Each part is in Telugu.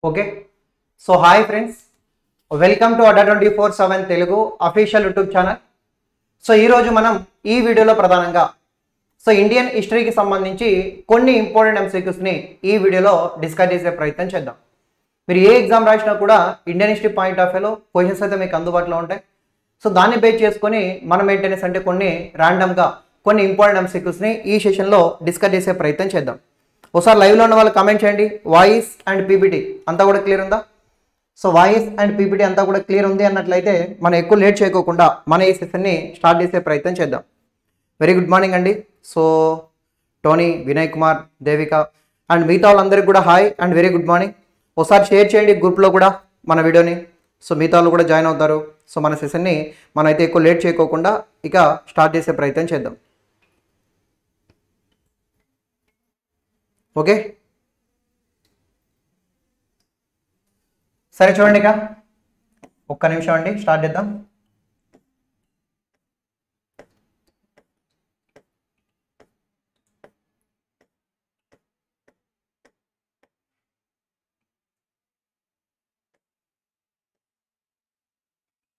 Okay so hi friends, welcome to Adda 24/7 Telugu official YouTube channel. So ఈరోజు మనం ఈ వీడియోలో ప్రధానంగా ఇండియన్ హిస్టరీకి సంబంధించి కొన్ని ఇంపార్టెంట్ ఎంసీక్యూస్ని ఈ వీడియోలో డిస్కస్ చేసే ప్రయత్నం చేద్దాం. మీరు ఏ ఎగ్జామ్ రాసినా కూడా ఇండియన్ హిస్టరీ పాయింట్ ఆఫ్ వ్యూలో క్వశ్చన్స్ అయితే మీకు అందుబాటులో ఉంటాయి. సో దాన్ని బేస్ చేసుకొని మనం మెయింటెనెన్స్ అంటే కొన్ని ర్యాండమ్గా కొన్ని ఇంపార్టెంట్ ఎంసీక్యూస్ని ఈ సెషన్లో డిస్కస్ చేసే ప్రయత్నం చేద్దాం. ఒకసారి లైవ్లో ఉన్న వాళ్ళు కామెంట్ చేయండి, వాయిస్ అండ్ పీపీటీ అంతా కూడా క్లియర్ ఉందా? సో వాయిస్ అండ్ పీపీటీ అంతా కూడా క్లియర్ ఉంది అన్నట్లయితే మనం ఎక్కువ లేట్ చేయకోకుండా మన ఈ సెషన్ని స్టార్ట్ చేసే ప్రయత్నం చేద్దాం. వెరీ గుడ్ మార్నింగ్ అండి. So Tony, Vinay Kumar, Devika and మిగతా వాళ్ళందరికీ కూడా hi and very good morning. ఒకసారి షేర్ చేయండి గ్రూప్లో కూడా మన వీడియోని. సో మిగతా వాళ్ళు కూడా జాయిన్ అవుతారు. సో మన సెషన్ని మనం అయితే ఎక్కువ లేట్ చేయకోకుండా ఇక స్టార్ట్ చేసే ప్రయత్నం చేద్దాం. ఓకే, సరే చూడండి, ఇక ఒక్క నిమిషం అండి, స్టార్ట్ చేద్దాం.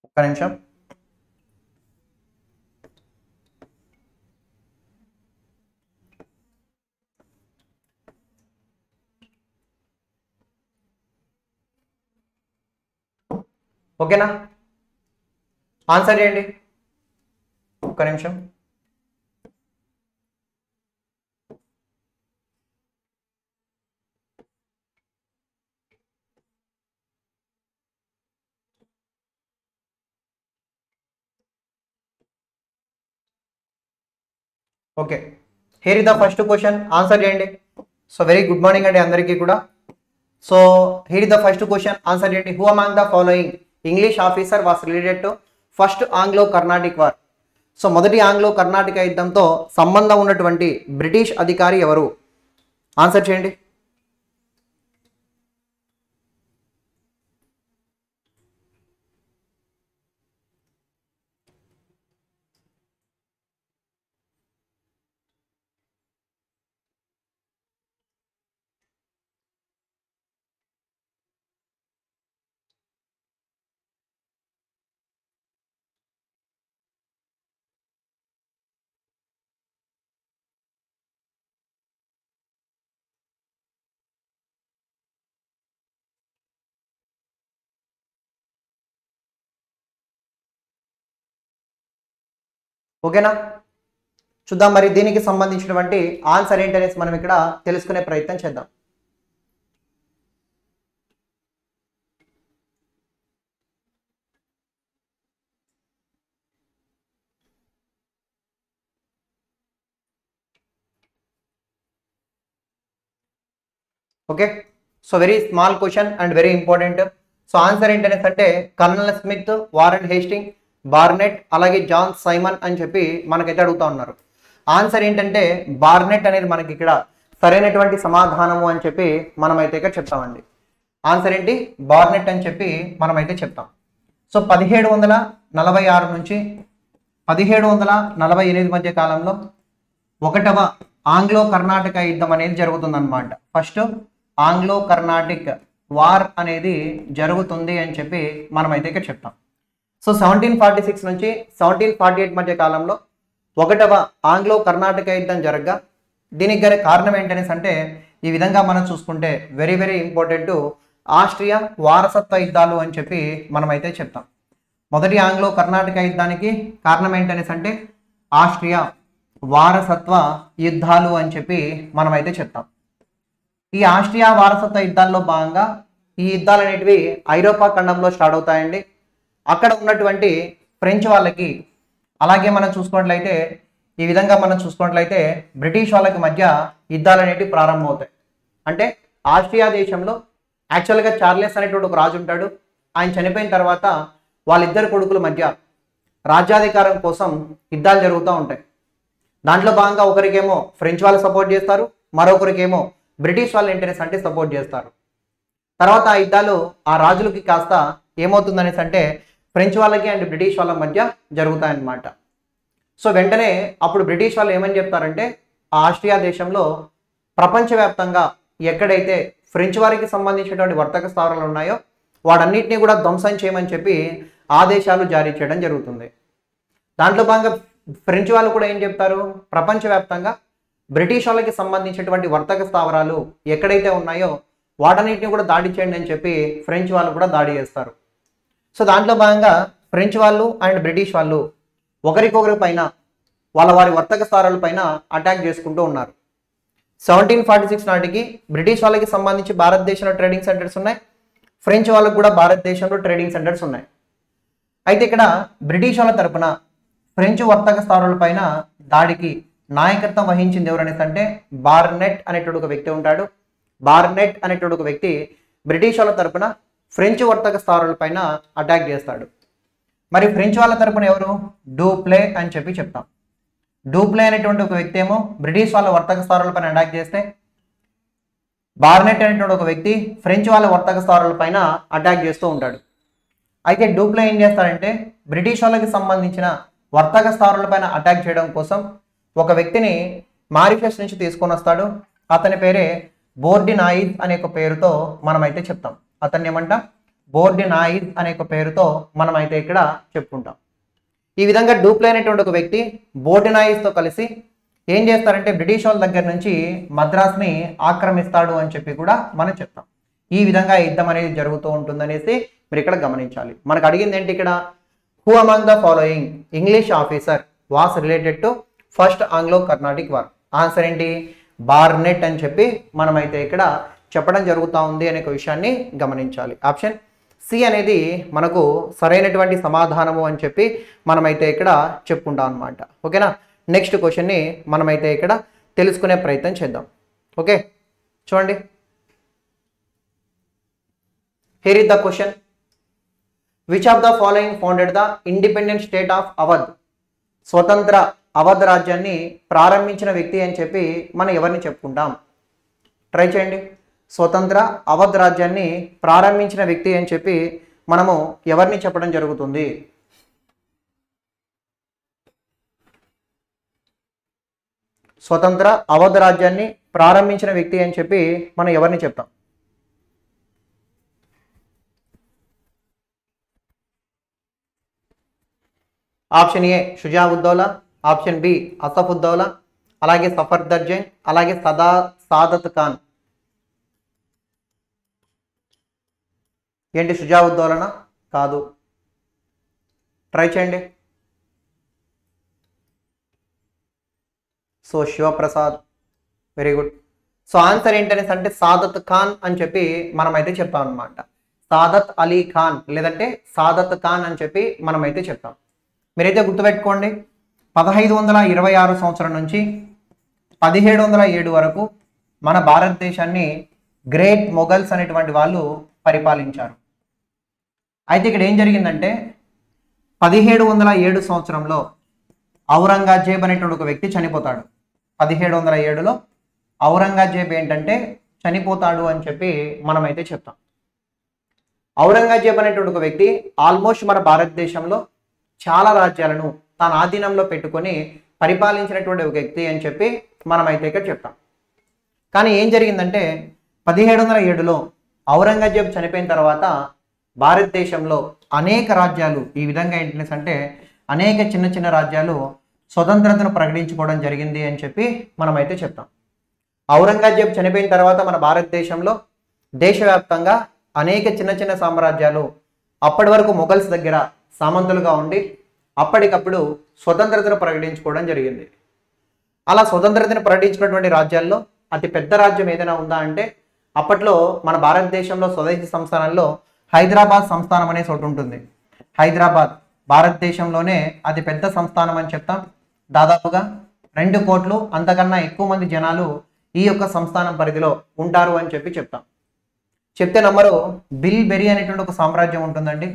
ఒక్క నిమిషం. ఓకేనా, ఆన్సర్ చేయండి. ఒక్క నిమిషం. Okay, here is the first question, answer చేయండి. సో వెరీ గుడ్ మార్నింగ్ అండి అందరికీ కూడా. So here is the first question, answer చేయండి. Who among the following English officer was related to first Anglo Carnatic war? So మొదటి ఆంగ్లో కర్ణాటక యుద్ధంతో సంబంధం ఉన్నటువంటి బ్రిటిష్ అధికారి ఎవరు? ఆన్సర్ చేయండి. ఓకేనా, చూద్దాం మరి దీనికి సంబంధించినటువంటి ఆన్సర్ ఏంటనేసి మనం ఇక్కడ తెలుసుకునే ప్రయత్నం చేద్దాం. Okay, so very small question and very important. So answer ఏంటనేసి అంటే colonel Smith, Warren Hasting, Barnett, అలాగే జాన్ సైమన్ అని చెప్పి మనకైతే అడుగుతా ఉన్నారు. ఆన్సర్ ఏంటంటే బార్నెట్ అనేది మనకి ఇక్కడ సరైనటువంటి సమాధానము అని చెప్పి మనమైతే ఇక్కడ చెప్తామండి. ఆన్సర్ ఏంటి? బార్నెట్ అని చెప్పి మనమైతే చెప్తాం. సో 1746 నుంచి 1748 మధ్య కాలంలో ఒకటవ ఆంగ్లో కర్ణాటక యుద్ధం అనేది జరుగుతుందన్నమాట. ఫస్ట్ ఆంగ్లో కర్ణాటిక్ వార్ అనేది జరుగుతుంది అని చెప్పి మనమైతే ఇక్కడ చెప్తాం. సో 1746 నుంచి 1748 మధ్య కాలంలో ఒకటవ ఆంగ్లో కర్ణాటక యుద్ధం జరగగా దీనికి గల కారణం ఏంటనేసి అంటే ఈ విధంగా మనం చూసుకుంటే వెరీ వెరీ ఇంపార్టెంట్, ఆస్ట్రియా వారసత్వ యుద్ధాలు అని చెప్పి మనమైతే చెప్తాం. మొదటి ఆంగ్లో కర్ణాటక యుద్ధానికి కారణం ఏంటనేసి అంటే ఆస్ట్రియా వారసత్వ యుద్ధాలు అని చెప్పి మనమైతే చెప్తాం. ఈ ఆస్ట్రియా వారసత్వ యుద్ధాల్లో భాగంగా ఈ యుద్ధాలు అనేటివి ఐరోపా ఖండంలో స్టార్ట్ అవుతాయండి. అక్కడ ఉన్నటువంటి ఫ్రెంచ్ వాళ్ళకి, అలాగే మనం చూసుకున్నట్లయితే ఈ విధంగా మనం చూసుకున్నట్లయితే బ్రిటిష్ వాళ్ళకి మధ్య యుద్ధాలు అనేటివి ప్రారంభమవుతాయి. అంటే ఆస్ట్రియా దేశంలో యాక్చువల్గా చార్లెస్ అనేటువంటి ఒక రాజు ఉంటాడు. ఆయన చనిపోయిన తర్వాత వాళ్ళిద్దరు కొడుకుల మధ్య రాజ్యాధికారం కోసం యుద్ధాలు జరుగుతూ ఉంటాయి. దాంట్లో భాగంగా ఒకరికేమో ఫ్రెంచ్ వాళ్ళు సపోర్ట్ చేస్తారు, మరొకరికేమో బ్రిటిష్ వాళ్ళు ఏంటనేసి అంటే సపోర్ట్ చేస్తారు. తర్వాత ఆ యుద్ధాలు ఆ రాజులకి కాస్త ఏమవుతుందనేసి అంటే ఫ్రెంచ్ వాళ్ళకి అండ్ బ్రిటిష్ వాళ్ళ మధ్య జరుగుతాయన్నమాట. సో వెంటనే అప్పుడు బ్రిటిష్ వాళ్ళు ఏమని చెప్తారంటే ఆ ఆస్ట్రియా దేశంలో ప్రపంచవ్యాప్తంగా ఎక్కడైతే ఫ్రెంచ్ వారికి సంబంధించినటువంటి వర్తక స్థావరాలు ఉన్నాయో వాటన్నిటిని కూడా ధ్వంసం చేయమని చెప్పి ఆదేశాలు జారీ చేయడం జరుగుతుంది. దాంట్లో భాగంగా ఫ్రెంచ్ వాళ్ళు కూడా ఏం చెప్తారు, ప్రపంచవ్యాప్తంగా బ్రిటిష్ వాళ్ళకి సంబంధించినటువంటి వర్తక స్థావరాలు ఎక్కడైతే ఉన్నాయో వాటన్నిటిని కూడా దాడి చేయండి అని చెప్పి ఫ్రెంచ్ వాళ్ళు కూడా దాడి చేస్తారు. సో దాంట్లో భాగంగా ఫ్రెంచ్ వాళ్ళు అండ్ బ్రిటిష్ వాళ్ళు ఒకరికొకరి పైన వారి వర్తక స్థావరాల పైన అటాక్ చేసుకుంటూ ఉన్నారు. 1746 నాటికి బ్రిటిష్ వాళ్ళకి సంబంధించి భారతదేశంలో ట్రేడింగ్ సెంటర్స్ ఉన్నాయి, ఫ్రెంచ్ వాళ్ళకు కూడా భారతదేశంలో ట్రేడింగ్ సెంటర్స్ ఉన్నాయి. అయితే ఇక్కడ బ్రిటిష్ వాళ్ళ తరపున ఫ్రెంచ్ వర్తక స్థావరాల పైన దాడికి నాయకత్వం వహించింది ఎవరనేసి అంటే బార్నెట్ అనేటువంటి ఒక వ్యక్తి ఉంటాడు. బార్నెట్ అనేటువంటి ఒక వ్యక్తి బ్రిటిష్ వాళ్ళ తరపున ఫ్రెంచ్ వర్తక స్థావరాల పైన అటాక్ చేస్తాడు. మరి ఫ్రెంచ్ వాళ్ళ తరపున ఎవరు, డూప్లే అని చెప్పి చెప్తాం. డూప్లే అనేటువంటి ఒక వ్యక్తి ఏమో బ్రిటిష్ వాళ్ళ వర్తక స్థావరాల పైన అటాక్ చేస్తే బార్నెట్ అనేటువంటి ఒక వ్యక్తి ఫ్రెంచ్ వాళ్ళ వర్తక స్థావరాల పైన అటాక్ చేస్తూ ఉంటాడు. అయితే డూప్లే ఏం చేస్తాడంటే బ్రిటిష్ వాళ్ళకి సంబంధించిన వర్తక స్థావరాల పైన అటాక్ చేయడం కోసం ఒక వ్యక్తిని మారిషస్ నుంచి తీసుకొని వస్తాడు. అతని పేరే బోర్డినాయిజ్ అనే ఒక పేరుతో మనమైతే చెప్తాం. అతన్ని ఏమంటాం, బోర్డినాయిజ్ అనే ఒక పేరుతో మనమైతే ఇక్కడ చెప్పుకుంటాం. ఈ విధంగా డూప్లే అనేటువంటి ఒక వ్యక్తి బోర్డినాయిజ్తో కలిసి ఏం చేస్తారంటే బ్రిటిష్ వాళ్ళ దగ్గర నుంచి మద్రాస్ని ఆక్రమిస్తాడు అని చెప్పి కూడా మనం చెప్తాం. ఈ విధంగా యుద్ధం అనేది జరుగుతూ ఉంటుందనేసి మీరు ఇక్కడ గమనించాలి. మనకు అడిగింది ఏంటి ఇక్కడ, who among the following English officer was related to first Anglo Carnatic war. Answer ఏంటి, బార్నెట్ అని చెప్పి మనమైతే ఇక్కడ చెప్పడం జరుగుతూ ఉంది అనే విషయాన్ని గమనించాలి. ఆప్షన్ సి అనేది మనకు సరైనటువంటి సమాధానము అని చెప్పి మనమైతే ఇక్కడ చెప్పుకుంటాం అనమాట. ఓకేనా, నెక్స్ట్ క్వశ్చన్ని మనమైతే ఇక్కడ తెలుసుకునే ప్రయత్నం చేద్దాం. ఓకే, చూడండి, here is the question, which of the following founded the independent state of Awadh. స్వతంత్ర అవధ్ రాజ్యాన్ని ప్రారంభించిన వ్యక్తి అని చెప్పి మనం ఎవరిని చెప్పుకుంటాం, ట్రై చేయండి. స్వతంత్ర అవధ్ రాజ్యాన్ని ప్రారంభించిన వ్యక్తి అని చెప్పి మనము ఎవరిని చెప్పడం జరుగుతుంది. స్వతంత్ర అవధ్ రాజ్యాన్ని ప్రారంభించిన వ్యక్తి అని చెప్పి మనం ఎవరిని చెప్తాం. ఆప్షన్ ఏ షుజావుద్దౌలా, ఆప్షన్ బి అసఫుద్దౌలా, అలాగే సఫర్దర్ జంగ్, అలాగే సాదత్ ఖాన్. ఏంటి, షుజావుద్దౌలానా? కాదు, ట్రై చేయండి. So Shivaprasad, very good. So answer ఏంటనేసి అంటే సాదత్ ఖాన్ అని చెప్పి మనమైతే చెప్తాం అనమాట. సాదత్ అలీ ఖాన్ లేదంటే సాదత్ ఖాన్ అని చెప్పి మనమైతే చెప్తాం. మీరైతే గుర్తుపెట్టుకోండి, 1526 సంవత్సరం నుంచి 1707 వరకు మన భారతదేశాన్ని గ్రేట్ మొఘల్స్ అనేటువంటి వాళ్ళు పరిపాలించారు. అయితే ఇక్కడ ఏం జరిగిందంటే 1707 సంవత్సరంలో ఔరంగజేబ్ అనేటువంటి ఒక వ్యక్తి చనిపోతాడు. 1707లో ఔరంగజేబ్ ఏంటంటే చనిపోతాడు అని చెప్పి మనమైతే చెప్తాం. ఔరంగజేబ్ అనేటువంటి ఒక వ్యక్తి ఆల్మోస్ట్ మన భారతదేశంలో చాలా రాజ్యాలను తన ఆధీనంలో పెట్టుకొని పరిపాలించినటువంటి ఒక వ్యక్తి అని చెప్పి మనమైతే ఇక్కడ చెప్తాం. కానీ ఏం జరిగిందంటే 1707లో ఔరంగజేబ్ చనిపోయిన తర్వాత భారతదేశంలో అనేక రాజ్యాలు ఈ విధంగా ఏంటంటే అనేక చిన్న చిన్న రాజ్యాలు స్వతంత్రతను ప్రకటించుకోవడం జరిగింది అని చెప్పి మనమైతే చెప్తాం. ఔరంగజేబ్ చనిపోయిన తర్వాత మన భారతదేశంలో దేశవ్యాప్తంగా అనేక చిన్న చిన్న సామ్రాజ్యాలు అప్పటి వరకు మొఘల్స్ దగ్గర సామంతులుగా ఉండి అప్పటికప్పుడు స్వతంత్రతను ప్రకటించుకోవడం జరిగింది. అలా స్వతంత్రతను ప్రకటించినటువంటి రాజ్యాల్లో అతి పెద్ద రాజ్యం ఏదైనా ఉందా అంటే అప్పట్లో మన భారతదేశంలో స్వదేశీ సంస్థానాల్లో హైదరాబాద్ సంస్థానం అనే చోటు ఉంటుంది. హైదరాబాద్ భారతదేశంలోనే అతి పెద్ద సంస్థానం అని చెప్తాం. దాదాపుగా 2 కోట్లు అంతకన్నా ఎక్కువ మంది జనాలు ఈ యొక్క సంస్థానం పరిధిలో ఉంటారు అని చెప్పి చెప్తాం. చెప్తే నమ్మరు, బిల్ బెరీ అనేటువంటి ఒక సామ్రాజ్యం ఉంటుందండి.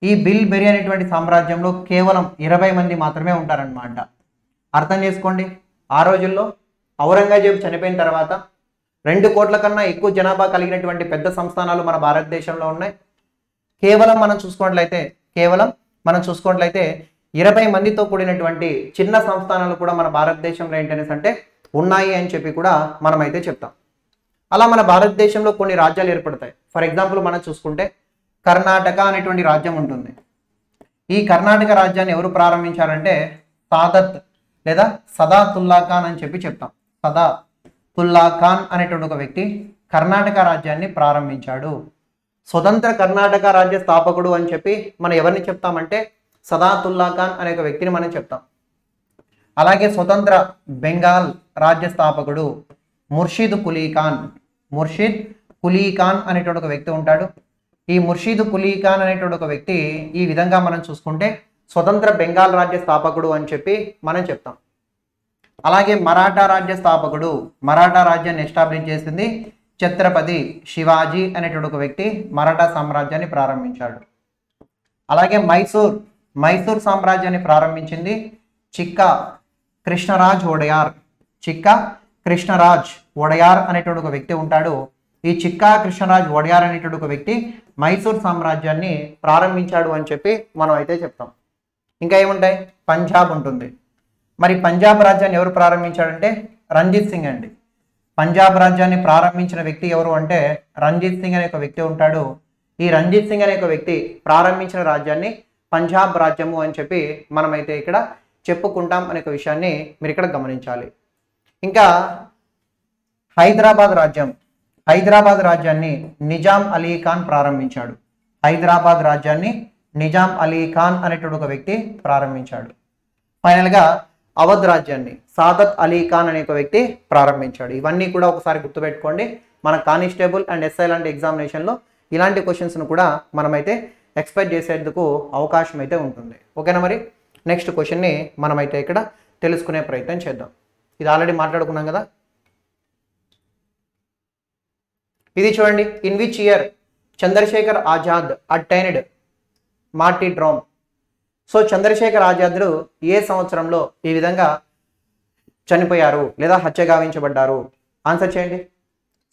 ఈ బిల్ బెరీ అనేటువంటి సామ్రాజ్యంలో కేవలం 20 మంది మాత్రమే ఉంటారనమాట. అర్థం చేసుకోండి, ఆ రోజుల్లో ఔరంగజేబ్ చనిపోయిన తర్వాత 2 కోట్ల కన్నా ఎక్కువ జనాభా కలిగినటువంటి పెద్ద సంస్థానాలు మన భారతదేశంలో ఉన్నాయి. కేవలం మనం చూసుకున్నట్లయితే 20 మందితో కూడినటువంటి చిన్న సంస్థానాలు కూడా మన భారతదేశంలో ఏంటనేసి అంటే ఉన్నాయి అని చెప్పి కూడా మనమైతే చెప్తాం. అలా మన భారతదేశంలో కొన్ని రాజ్యాలు ఏర్పడతాయి. ఫర్ ఎగ్జాంపుల్ మనం చూసుకుంటే కర్ణాటక అనేటువంటి రాజ్యం ఉంటుంది. ఈ కర్ణాటక రాజ్యాన్ని ఎవరు ప్రారంభించారంటే సాదత్ లేదా సదాతుల్లా ఖాన్ అని చెప్పి చెప్తాం. సదాతుల్లా ఖాన్ అనేటువంటి ఒక వ్యక్తి కర్ణాటక రాజ్యాన్ని ప్రారంభించాడు. స్వతంత్ర కర్ణాటక రాజ్య స్థాపకుడు అని చెప్పి మనం ఎవరిని చెప్తామంటే సదాతుల్లా ఖాన్ అనే ఒక వ్యక్తిని మనం చెప్తాం. అలాగే స్వతంత్ర బెంగాల్ రాజ్య స్థాపకుడు ముర్షిద్ కులీ ఖాన్. ముర్షిద్ కులీ ఖాన్ అనేటువంటి ఒక వ్యక్తి ఉంటాడు. ఈ ముర్షిద్ కులీ ఖాన్ అనేటువంటి ఒక వ్యక్తి ఈ విధంగా మనం చూసుకుంటే స్వతంత్ర బెంగాల్ రాజ్య స్థాపకుడు అని చెప్పి మనం చెప్తాం. అలాగే మరాఠా రాజ్య స్థాపకుడు, మరాఠా రాజ్యాన్ని ఎస్టాబ్లిష్ చేసింది ఛత్రపతి శివాజీ అనేటువంటి ఒక వ్యక్తి మరాఠా సామ్రాజ్యాన్ని ప్రారంభించాడు. అలాగే మైసూర్ సామ్రాజ్యాన్ని ప్రారంభించింది చిక్కా కృష్ణరాజ్ వడయార్. చిక్కా కృష్ణరాజ్ వడయార్ అనేటువంటి ఒక వ్యక్తి ఉంటాడు. ఈ చిక్కా కృష్ణరాజ్ వడయార్ అనేటువంటి ఒక వ్యక్తి మైసూర్ సామ్రాజ్యాన్ని ప్రారంభించాడు అని చెప్పి మనం అయితే చెప్తాం. ఇంకా ఏముంటాయి? పంజాబ్ ఉంటుంది. మరి పంజాబ్ రాజ్యాన్ని ఎవరు ప్రారంభించాడంటే రంజిత్ సింగ్ అండి. పంజాబ్ రాజ్యాన్ని ప్రారంభించిన వ్యక్తి ఎవరు అంటే రంజిత్ సింగ్ అనే ఒక వ్యక్తి ఉంటాడు. ఈ రంజిత్ సింగ్ అనే ఒక వ్యక్తి ప్రారంభించిన రాజ్యాన్ని పంజాబ్ రాజ్యము అని చెప్పి మనమైతే ఇక్కడ చెప్పుకుంటాం అనే ఒక విషయాన్ని మీరు ఇక్కడ గమనించాలి. ఇంకా హైదరాబాద్ రాజ్యాన్ని నిజాం అలీ ఖాన్ ప్రారంభించాడు. హైదరాబాద్ రాజ్యాన్ని నిజాం అలీ ఖాన్ అనేటువంటి ఒక వ్యక్తి ప్రారంభించాడు. ఫైనల్గా అవధ్ రాజ్యాన్ని సాదత్ అలీ ఖాన్ అనే ఒక వ్యక్తి ప్రారంభించాడు. ఇవన్నీ కూడా ఒకసారి గుర్తుపెట్టుకోండి. మన కానిస్టేబుల్ అండ్ ఎస్ఐ లాంటి ఎగ్జామినేషన్లో ఇలాంటి క్వశ్చన్స్ను కూడా మనమైతే ఎక్స్పెక్ట్ చేసేందుకు అవకాశం అయితే ఉంటుంది. ఓకేనా? మరి నెక్స్ట్ క్వశ్చన్ని మనమైతే ఇక్కడ తెలుసుకునే ప్రయత్నం చేద్దాం. ఇది ఆల్రెడీ మాట్లాడుకున్నాం కదా. ఇది చూడండి. In which year Chandrashekhar Azad attained martyrdom. So Chandrashekhar ఆజాద్లు ఏ సంవత్సరంలో ఈ విధంగా చనిపోయారు లేదా హత్య గావించబడ్డారు? ఆన్సర్ చేయండి.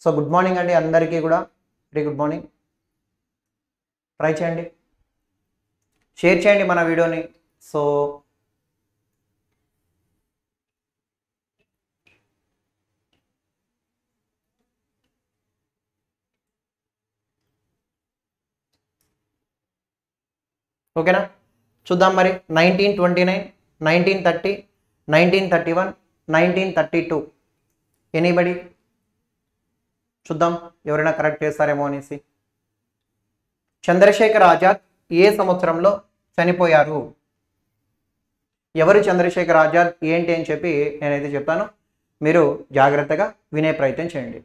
సో గుడ్ మార్నింగ్ అండి అందరికీ కూడా, వెరీ గుడ్ మార్నింగ్. ట్రై చేయండి, షేర్ చేయండి మన వీడియోని. సో ఓకేనా? చూద్దాం మరి. 1929, 1930, 1931, 1932. ఎనీబడి? చూద్దాం ఎవరైనా కరెక్ట్ చేస్తారేమో అనేసి. చంద్రశేఖర్ ఆజాద్ ఏ సంవత్సరంలో చనిపోయారు? ఎవరు చంద్రశేఖర్ ఆజాద్ ఏంటి అని చెప్పి నేనైతే చెప్తాను, మీరు జాగ్రత్తగా వినే ప్రయత్నం చేయండి.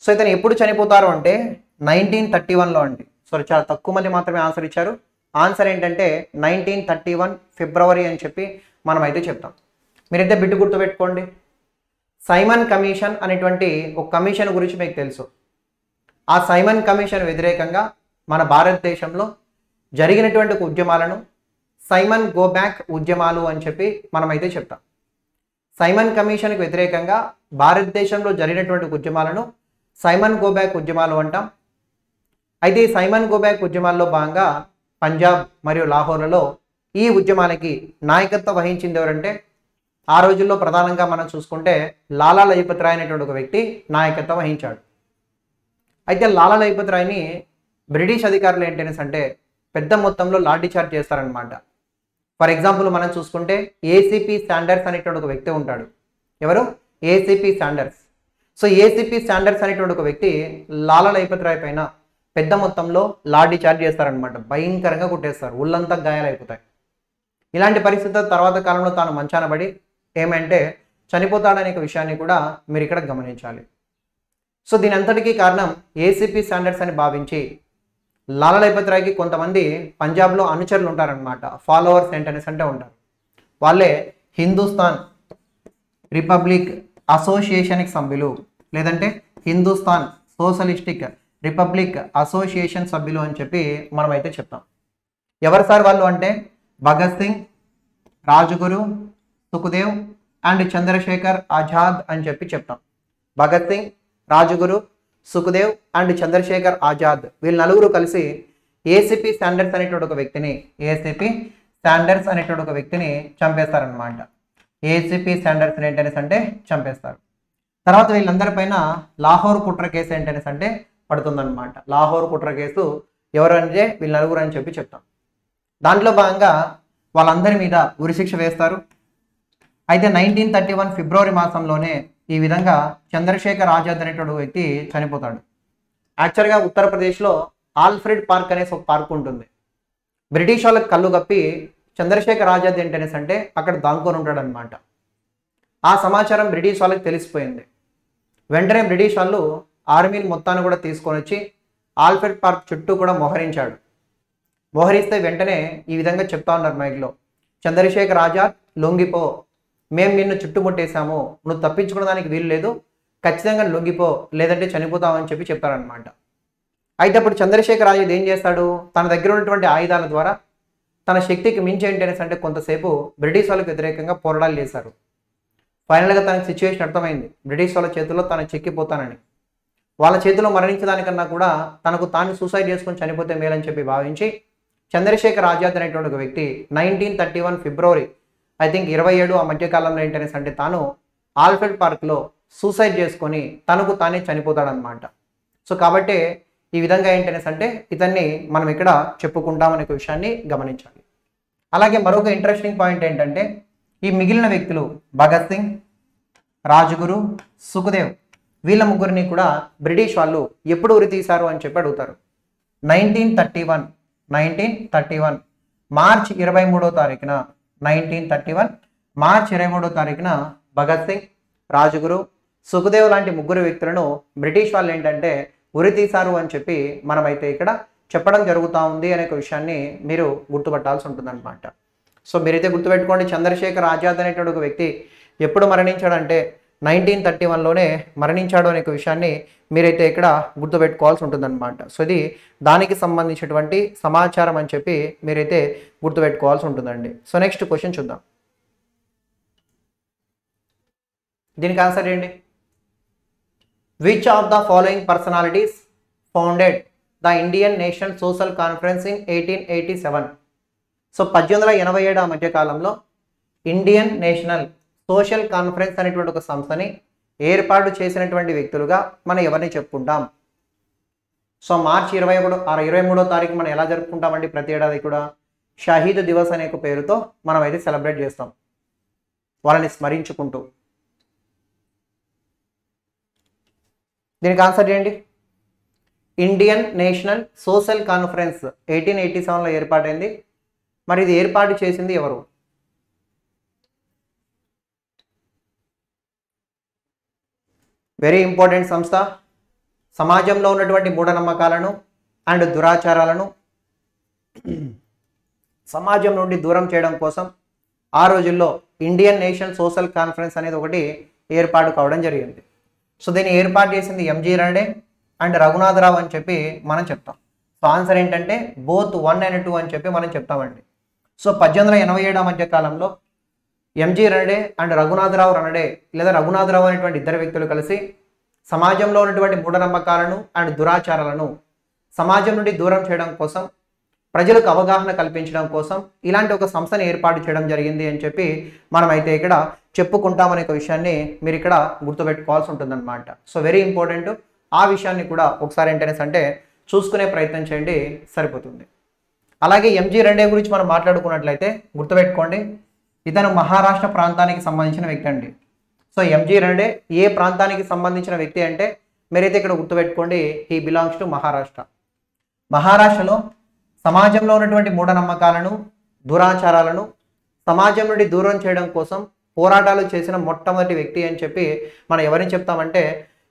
సో ఇతను ఎప్పుడు చనిపోతారు అంటే 1931లో అండి. సో చాలా తక్కువ మంది మాత్రమే ఆన్సర్ ఇచ్చారు. ఆన్సర్ ఏంటంటే 1931 ఫిబ్రవరి అని చెప్పి మనం అయితే చెప్తాం. మీరైతే బిట్టు గుర్తుపెట్టుకోండి. సైమన్ కమిషన్ అనేటువంటి ఒక కమిషన్ గురించి మీకు తెలుసు. ఆ సైమన్ కమిషన్ వ్యతిరేకంగా మన భారతదేశంలో జరిగినటువంటి ఉద్యమాలను సైమన్ గో బ్యాక్ ఉద్యమాలు అని చెప్పి మనమైతే చెప్తాం. సైమన్ కమిషన్కి వ్యతిరేకంగా భారతదేశంలో జరిగినటువంటి ఉద్యమాలను సైమన్ గో బ్యాక్ ఉద్యమాలు అంటాం. అయితే ఈ సైమన్ గో బ్యాక్ ఉద్యమాల్లో భాగంగా పంజాబ్ మరియు లాహోర్లలో ఈ ఉద్యమానికి నాయకత్వం వహించింది ఎవరంటే ఆ రోజుల్లో ప్రధానంగా మనం చూసుకుంటే లాలా లజపత్ రాయ్ అనేటువంటి ఒక వ్యక్తి నాయకత్వం వహించాడు. అయితే లాలా లజపత్ రాయ్ని బ్రిటిష్ అధికారులు ఏంటనేసి అంటే పెద్ద మొత్తంలో లాఠీ చార్జ్ చేస్తారనమాట. ఫర్ ఎగ్జాంపుల్ మనం చూసుకుంటే ఏసీపీ శాండర్స్ అనేటువంటి ఒక వ్యక్తి ఉంటాడు. ఎవరు? ACP Sanders. So ACP Sanders అనేటువంటి ఒక వ్యక్తి లాలా లజపత్ రాయ్ పైన పెద్ద మొత్తంలో లాఠీ చార్జ్ చేస్తారనమాట. భయంకరంగా కుట్టేస్తారు, ఒళ్ళంతా గాయాలైపోతాయి. ఇలాంటి పరిస్థితుల తర్వాత కాలంలో తాను మంచాన పడి ఏమంటే చనిపోతాడనే విషయాన్ని కూడా మీరు ఇక్కడ గమనించాలి. సో దీని అంతటికీ కారణం ఏసీపీ స్టాండర్డ్స్ అని భావించి లాలా లజపత్ రాయ్కి కొంతమంది పంజాబ్లో అనుచరులు ఉంటారనమాట, ఫాలోవర్స్ ఏంటనేసి అంటే ఉంటారు. వాళ్ళే హిందుస్థాన్ రిపబ్లిక్ అసోసియేషన్కి సభ్యులు, లేదంటే హిందుస్థాన్ సోషలిస్టిక్ రిపబ్లిక్ అసోసియేషన్ సభ్యులు అని చెప్పి మనమైతే చెప్తాం. ఎవరు సార్ వాళ్ళు అంటే భగత్ సింగ్, రాజ్గురు, సుఖదేవ్ అండ్ చంద్రశేఖర్ ఆజాద్ అని చెప్పి చెప్తాం. భగత్ సింగ్, రాజ్గురు, సుఖదేవ్ అండ్ చంద్రశేఖర్ ఆజాద్ వీళ్ళు నలుగురు కలిసి ఏసీపీ స్టాండర్డ్స్ అనేటువంటి ఒక వ్యక్తిని చంపేస్తారనమాట. ఏసీపీ స్టాండర్డ్స్ ఏంటనేసి అంటే చంపేస్తారు. తర్వాత వీళ్ళందరిపైన లాహోర్ కుట్ర కేసు ఏంటనేసి అంటే పడుతుందన్నమాట. లాహోర్ కుట్ర కేసు ఎవరంటే వీళ్ళ నలుగురు అని చెప్పి చెప్తాం. దాంట్లో భాగంగా వాళ్ళందరి మీద ఉరిశిక్ష వేస్తారు. అయితే 1931 ఫిబ్రవరి మాసంలోనే ఈ విధంగా చంద్రశేఖర్ ఆజాద్ అనేటువంటి వ్యక్తి చనిపోతాడు. యాక్చువల్గా ఉత్తరప్రదేశ్లో ఆల్ఫ్రెడ్ పార్క్ అనేసి ఒక పార్క్ ఉంటుంది. బ్రిటిష్ వాళ్ళకి కళ్ళు కప్పి చంద్రశేఖర్ ఆజాద్ ఏంటనేసి అంటే అక్కడ దాంకొని ఉంటాడు అనమాట. ఆ సమాచారం బ్రిటిష్ వాళ్ళకి తెలిసిపోయింది. వెంటనే బ్రిటిష్ వాళ్ళు ఆర్మీని మొత్తాన్ని కూడా తీసుకొని వచ్చి ఆల్ఫ్రెడ్ పార్క్ చుట్టూ కూడా మోహరించాడు. మోహరిస్తే వెంటనే ఈ విధంగా చెప్తా ఉన్నారు మైక్లో, చంద్రశేఖర్ ఆజాద్ లొంగిపో, మేము నిన్ను చుట్టుముట్టేశాము, నువ్వు తప్పించుకోవడానికి వీలు లేదు, ఖచ్చితంగా లొంగిపో లేదంటే చనిపోతామని చెప్పి చెప్తారనమాట. అయితే అప్పుడు చంద్రశేఖర్ ఆజాద్ ఏం చేస్తాడు, తన దగ్గర ఉన్నటువంటి ఆయుధాల ద్వారా తన శక్తికి మించి ఏంటనేసి అంటే కొంతసేపు బ్రిటిష్ వాళ్ళకి వ్యతిరేకంగా పోరాటాలు చేశారు. ఫైనల్గా తనకి సిచ్యువేషన్ అర్థమైంది, బ్రిటిష్ వాళ్ళ చేతుల్లో తను చిక్కిపోతానని. వాళ్ళ చేతిలో మరణించడానికన్నా కూడా తనకు తాను సూసైడ్ చేసుకొని చనిపోతే మేలని చెప్పి భావించి చంద్రశేఖర్ ఆజాద్ అనేటువంటి ఒక వ్యక్తి 1931 ఫిబ్రవరి ఐ థింక్ 27 ఆ మధ్యకాలంలో ఏంటనేసి అంటే తాను ఆల్ఫ్రెడ్ పార్క్లో సూసైడ్ చేసుకొని తనకు తానే చనిపోతాడనమాట. సో కాబట్టి ఈ విధంగా ఏంటనేసి అంటే ఇతన్ని మనం ఇక్కడ చెప్పుకుంటామనే ఒక విషయాన్ని గమనించాలి. అలాగే మరొక ఇంట్రెస్టింగ్ పాయింట్ ఏంటంటే ఈ మిగిలిన వ్యక్తులు భగత్ సింగ్, రాజ్గురు, సుఖదేవ్ వీళ్ళ ముగ్గురిని కూడా బ్రిటిష్ వాళ్ళు ఎప్పుడు ఉరి తీశారు అని చెప్పి అడుగుతారు. 1931 మార్చ్ 23వ తారీఖున 1931 మార్చ్ 23వ తారీఖున భగత్ సింగ్, రాజ్గురు, సుఖదేవ్ లాంటి ముగ్గురు వ్యక్తులను బ్రిటిష్ వాళ్ళు ఏంటంటే ఉరి తీశారు అని చెప్పి మనమైతే ఇక్కడ చెప్పడం జరుగుతూ ఉంది అనే ఒక విషయాన్ని మీరు గుర్తుపట్టాల్సి ఉంటుందన్నమాట. సో మీరైతే గుర్తుపెట్టుకోండి, చంద్రశేఖర్ ఆజాద్ అనేటువంటి ఒక వ్యక్తి ఎప్పుడు మరణించాడంటే 1931లోనే మరణించాడు అనే విషయాన్ని మీరైతే ఇక్కడ గుర్తుపెట్టుకోవాల్సి ఉంటుందన్నమాట. సో ఇది దానికి సంబంధించినటువంటి సమాచారం అని చెప్పి మీరైతే గుర్తుపెట్టుకోవాల్సి ఉంటుందండి. సో నెక్స్ట్ క్వశ్చన్ చూద్దాం. దీనికి ఆన్సర్ ఏంటి? Which of the following personalities founded the Indian National Social conference in 1887? So 1887 ఆ మధ్యకాలంలో ఇండియన్ నేషనల్ సోషల్ కాన్ఫరెన్స్ అనేటువంటి ఒక సంస్థని ఏర్పాటు చేసినటువంటి వ్యక్తులుగా మనం ఎవరిని చెప్పుకుంటాం? సో మార్చి 23వ తారీఖు మనం ఎలా జరుపుకుంటామండి? ప్రతి ఏడాది కూడా షహీద్ దివస్ అనే పేరుతో మనం అయితే సెలబ్రేట్ చేస్తాం, వాళ్ళని స్మరించుకుంటూ. దీనికి ఆన్సర్ చేయండి. ఇండియన్ నేషనల్ సోషల్ కాన్ఫరెన్స్ 1887లో ఏర్పాటైంది. మరి ఇది ఏర్పాటు చేసింది ఎవరు? వెరీ ఇంపార్టెంట్ సంస్థ. సమాజంలో ఉన్నటువంటి మూఢనమ్మకాలను అండ్ దురాచారాలను సమాజం నుండి దూరం చేయడం కోసం ఆ రోజుల్లో ఇండియన్ నేషనల్ సోషల్ కాన్ఫరెన్స్ అనేది ఒకటి ఏర్పాటు కావడం జరిగింది. సో దీన్ని ఏర్పాటు చేసింది ఎంజీ రడే అండ్ రఘునాథరావు అని చెప్పి మనం చెప్తాం. సో ఆన్సర్ ఏంటంటే బోత్ 1 and 2 అని చెప్పి మనం చెప్తామండి. సో 1887 మధ్య కాలంలో ఎంజీ రనడే అండ్ రఘునాథరావు రనడే లేదా రఘునాథరావు అనేటువంటి ఇద్దరు వ్యక్తులు కలిసి సమాజంలో ఉన్నటువంటి మూఢనమ్మకాలను అండ్ దురాచారాలను సమాజం నుండి దూరం చేయడం కోసం, ప్రజలకు అవగాహన కల్పించడం కోసం ఇలాంటి ఒక సంస్థను ఏర్పాటు చేయడం జరిగింది అని చెప్పి మనమైతే ఇక్కడ చెప్పుకుంటామనే ఒక విషయాన్ని మీరు ఇక్కడ గుర్తుపెట్టుకోవాల్సి ఉంటుందన్నమాట. So very important. ఆ విషయాన్ని కూడా ఒకసారి ఏంటనేసి అంటే చూసుకునే ప్రయత్నం చేయండి, సరిపోతుంది. అలాగే ఎంజీ రనడే గురించి మనం మాట్లాడుకున్నట్లయితే గుర్తుపెట్టుకోండి, ఇతను మహారాష్ట్ర ప్రాంతానికి సంబంధించిన వ్యక్తి అండి. సో ఎంజీ రనడే ఏ ప్రాంతానికి సంబంధించిన వ్యక్తి అంటే మీరైతే ఇక్కడ గుర్తుపెట్టుకోండి, హీ బిలాంగ్స్ టు మహారాష్ట్ర. మహారాష్ట్రలో సమాజంలో ఉన్నటువంటి మూఢనమ్మకాలను దురాచారాలను సమాజం నుండి దూరం చేయడం కోసం పోరాటాలు చేసిన మొట్టమొదటి వ్యక్తి అని చెప్పి మనం ఎవరిని చెప్తామంటే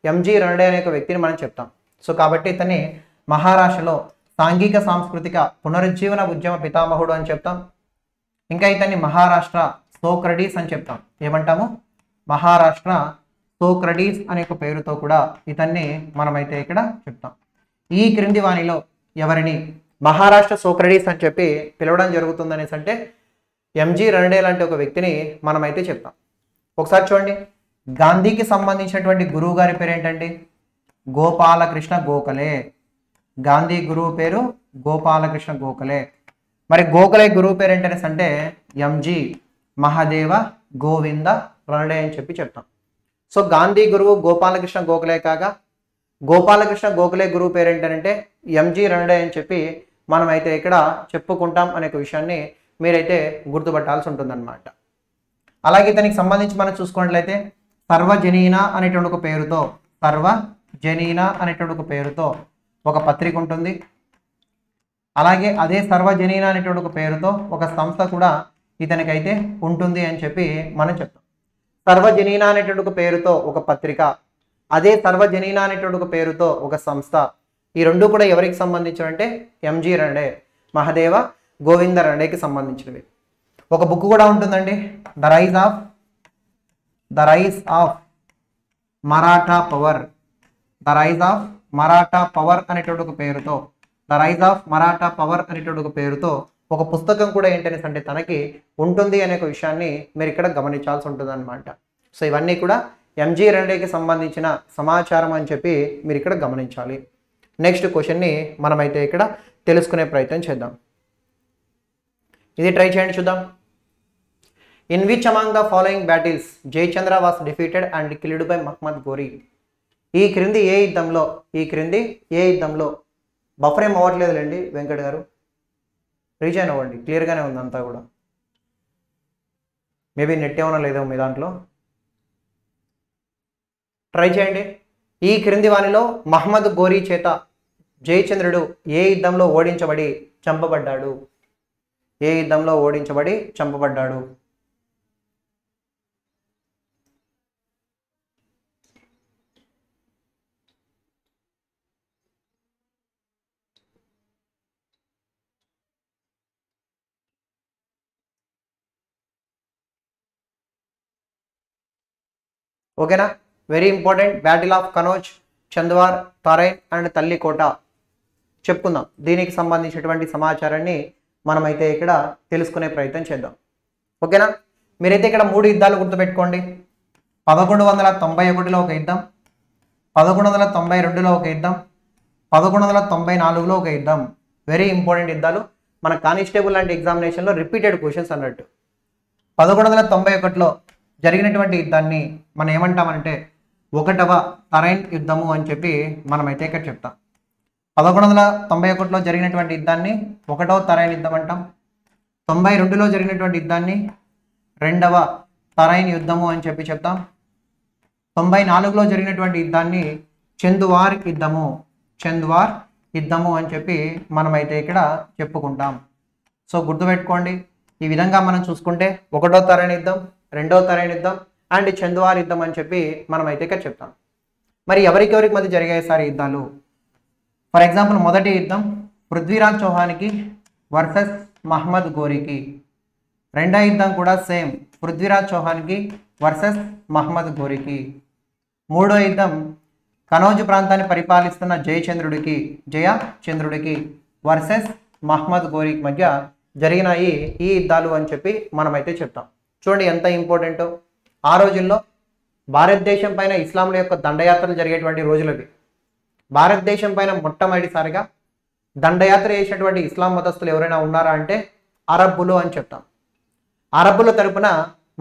ఎంజీ రనడే అనే ఒక వ్యక్తిని మనం చెప్తాం. సో కాబట్టి ఇతన్ని మహారాష్ట్రలో సాంఘిక సాంస్కృతిక పునరుజ్జీవన ఉద్యమ పితామహుడు అని చెప్తాం. ఇంకా ఇతన్ని మహారాష్ట్ర సోక్రటీస్ అని చెప్తాం. ఏమంటాము? మహారాష్ట్ర సోక్రటీస్ అనే ఒక పేరుతో కూడా ఇతన్ని మనమైతే ఇక్కడ చెప్తాం. ఈ క్రింది వాణిలో ఎవరిని మహారాష్ట్ర సోక్రటీస్ అని చెప్పి పిలవడం జరుగుతుందనేసి అంటే ఎంజీ రనడే లాంటి ఒక వ్యక్తిని మనమైతే చెప్తాం. ఒకసారి చూడండి, గాంధీకి సంబంధించినటువంటి గురువు గారి పేరు ఏంటండి? గోపాలకృష్ణ గోఖలే. గాంధీ గురువు పేరు గోపాలకృష్ణ గోఖలే. మరి గోఖలే గురువు పేరు ఏంటనేసి అంటే ఎంజీ మహాదేవ గోవింద రనడే అని చెప్పి చెప్తాం. సో గాంధీ గురువు గోపాలకృష్ణ గోఖలే కాగా గోపాలకృష్ణ గోఖలే గురువు పేరు ఏంటంటే ఎంజి రానడే అని చెప్పి మనమైతే ఇక్కడ చెప్పుకుంటాం అనే విషయాన్ని మీరైతే గుర్తుపట్టాల్సి ఉంటుందన్నమాట. అలాగే దానికి సంబంధించి మనం చూసుకున్నట్లయితే సర్వజనీన అనేటువంటి ఒక పేరుతో సర్వజనీన అనేటువంటి ఒక పేరుతో ఒక పత్రిక ఉంటుంది. అలాగే అదే సర్వజనీన అనేటువంటి ఒక పేరుతో ఒక సంస్థ కూడా ఇతనికైతే ఉంటుంది అని చెప్పి మనం చెప్తాం. సర్వజనీన అనేటువంటి ఒక పేరుతో ఒక పత్రిక, అదే సర్వజనీన అనేటువంటి ఒక పేరుతో ఒక సంస్థ, ఈ రెండు కూడా ఎవరికి సంబంధించినవి అంటే ఎంజి రానడే, మహదేవ గోవింద రానడేకి సంబంధించినవి. ఒక బుక్ కూడా ఉంటుందండి, the rise of Maratha power, the rise of Maratha power అనేటువంటి ఒక పేరుతో, the rise of Maratha power అనేటువంటి ఒక పేరుతో ఒక పుస్తకం కూడా ఏంటనేసి అంటే తనకి ఉంటుంది అనే ఒక విషయాన్ని మీరు ఇక్కడ గమనించాల్సి ఉంటుంది అనమాట. సో ఇవన్నీ కూడా ఎంజి రానడేకి సంబంధించిన సమాచారం అని చెప్పి మీరు ఇక్కడ గమనించాలి. నెక్స్ట్ క్వశ్చన్ని మనమైతే ఇక్కడ తెలుసుకునే ప్రయత్నం చేద్దాం. ఇది ట్రై చేయండి చూద్దాం. In which among the following battles Jayachandra was defeated and killed by Muhammad Ghori? ఈ క్రింది ఏ యుద్ధంలో బఫర్ ఏం అవ్వట్లేదులేండి వెంకట్ గారు, రీజైన్ అవ్వండి, క్లియర్గానే ఉంది అంతా కూడా. మేబీ నెట్ ఏమైనా లేదో మీ దాంట్లో, ట్రై చేయండి. ఈ క్రింది వానిలో మహమ్మద్ గోరీ చేత జయచంద్రుడు ఏ యుద్ధంలో ఓడించబడి చంపబడ్డాడు? ఏ యుద్ధంలో ఓడించబడి చంపబడ్డాడు? ఓకేనా? Very important. Battle of Kannauj, Chandwar, Tarain and Talikota చెప్పుకుందాం. దీనికి సంబంధించినటువంటి సమాచారాన్ని మనమైతే ఇక్కడ తెలుసుకునే ప్రయత్నం చేద్దాం. ఓకేనా? మీరైతే ఇక్కడ 3 యుద్ధాలు గుర్తుపెట్టుకోండి. 1191లో ఒక యుద్ధం, 1192లో ఒక యుద్ధం, 1194లో ఒక యుద్ధం. వెరీ ఇంపార్టెంట్ యుద్ధాలు. మన కానిస్టేబుల్ లాంటి ఎగ్జామినేషన్లో రిపీటెడ్ క్వశ్చన్స్ అన్నట్టు. 1191లో జరిగినటువంటి యుద్ధాన్ని మనం ఏమంటామంటే 1వ తరైన్ యుద్ధము అని చెప్పి మనమైతే ఇక్కడ చెప్తాం. 1191లో జరిగినటువంటి యుద్ధాన్ని 1వ తరైన్ యుద్ధం అంటాం. 92లో జరిగినటువంటి యుద్ధాన్ని 2వ తరైన్ యుద్ధము అని చెప్పి చెప్తాం. 94లో జరిగినటువంటి యుద్ధాన్ని చంద్వార్ యుద్ధము అని చెప్పి మనమైతే ఇక్కడ చెప్పుకుంటాం. సో గుర్తుపెట్టుకోండి. ఈ విధంగా మనం చూసుకుంటే 1వ తరైన్ యుద్ధం, 2వ తరైన్ యుద్ధం అండ్ చంద్వార్ యుద్ధం అని చెప్పి మనమైతే ఇక్కడ చెప్తాం. మరి ఎవరికి మధ్య జరిగాయి సార్ యుద్ధాలు? ఫర్ ఎగ్జాంపుల్ మొదటి యుద్ధం పృథ్వీరాజ్ చౌహాన్కి వర్సెస్ మహమ్మద్ గోరీకి. రెండో యుద్ధం కూడా సేమ్, పృథ్వీరాజ్ చౌహాన్కి వర్సెస్ మహమ్మద్ గోరీకి. మూడో యుద్ధం కనౌజ్ ప్రాంతాన్ని పరిపాలిస్తున్న జయచంద్రుడికి వర్సెస్ మహమ్మద్ గోరీకి మధ్య జరిగినాయి ఈ యుద్ధాలు అని చెప్పి మనమైతే చెప్తాం. చూడండి ఎంత ఇంపార్టెంటో. ఆ రోజుల్లో భారతదేశం పైన ఇస్లాంల యొక్క దండయాత్రలు జరిగేటువంటి రోజులవి. భారతదేశం పైన మొట్టమొదటిసారిగా దండయాత్ర చేసినటువంటి ఇస్లాం మతస్థులు ఎవరైనా ఉన్నారా అంటే అరబ్బులు అని చెప్తాం. అరబ్బుల తరపున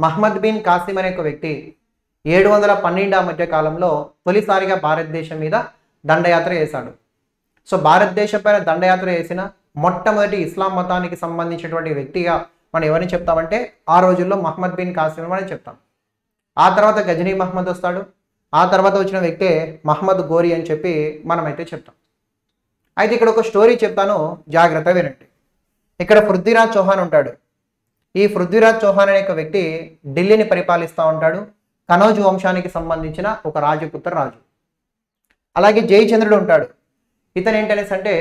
మహమ్మద్ బిన్ కాసిం అనే ఒక వ్యక్తి 712 మధ్య కాలంలో తొలిసారిగా భారతదేశం మీద దండయాత్ర చేశాడు. సో భారతదేశం పైన దండయాత్ర చేసిన మొట్టమొదటి ఇస్లాం మతానికి సంబంధించినటువంటి వ్యక్తిగా మనం ఎవరిని చెప్తామంటే ఆ రోజుల్లో మహమ్మద్ బిన్ కాసిం అని చెప్తాం. ఆ తర్వాత గజనీ మహమ్మద్ వస్తాడు. ఆ తర్వాత వచ్చిన వ్యక్తే మహమ్మద్ గోరీ అని చెప్పి మనమైతే చెప్తాం. అయితే ఇక్కడ ఒక స్టోరీ చెప్తాను, జాగ్రత్త వినండి. ఇక్కడ పృథ్వీరాజ్ చౌహాన్ ఉంటాడు. ఈ పృథ్వీరాజ్ చౌహాన్ అనే ఒక వ్యక్తి ఢిల్లీని పరిపాలిస్తూ ఉంటాడు. కనౌజ్ వంశానికి సంబంధించిన ఒక రాజపుత్ర రాజు. అలాగే జయచంద్రుడు ఉంటాడు. ఇతను ఏంటనేసి అంటే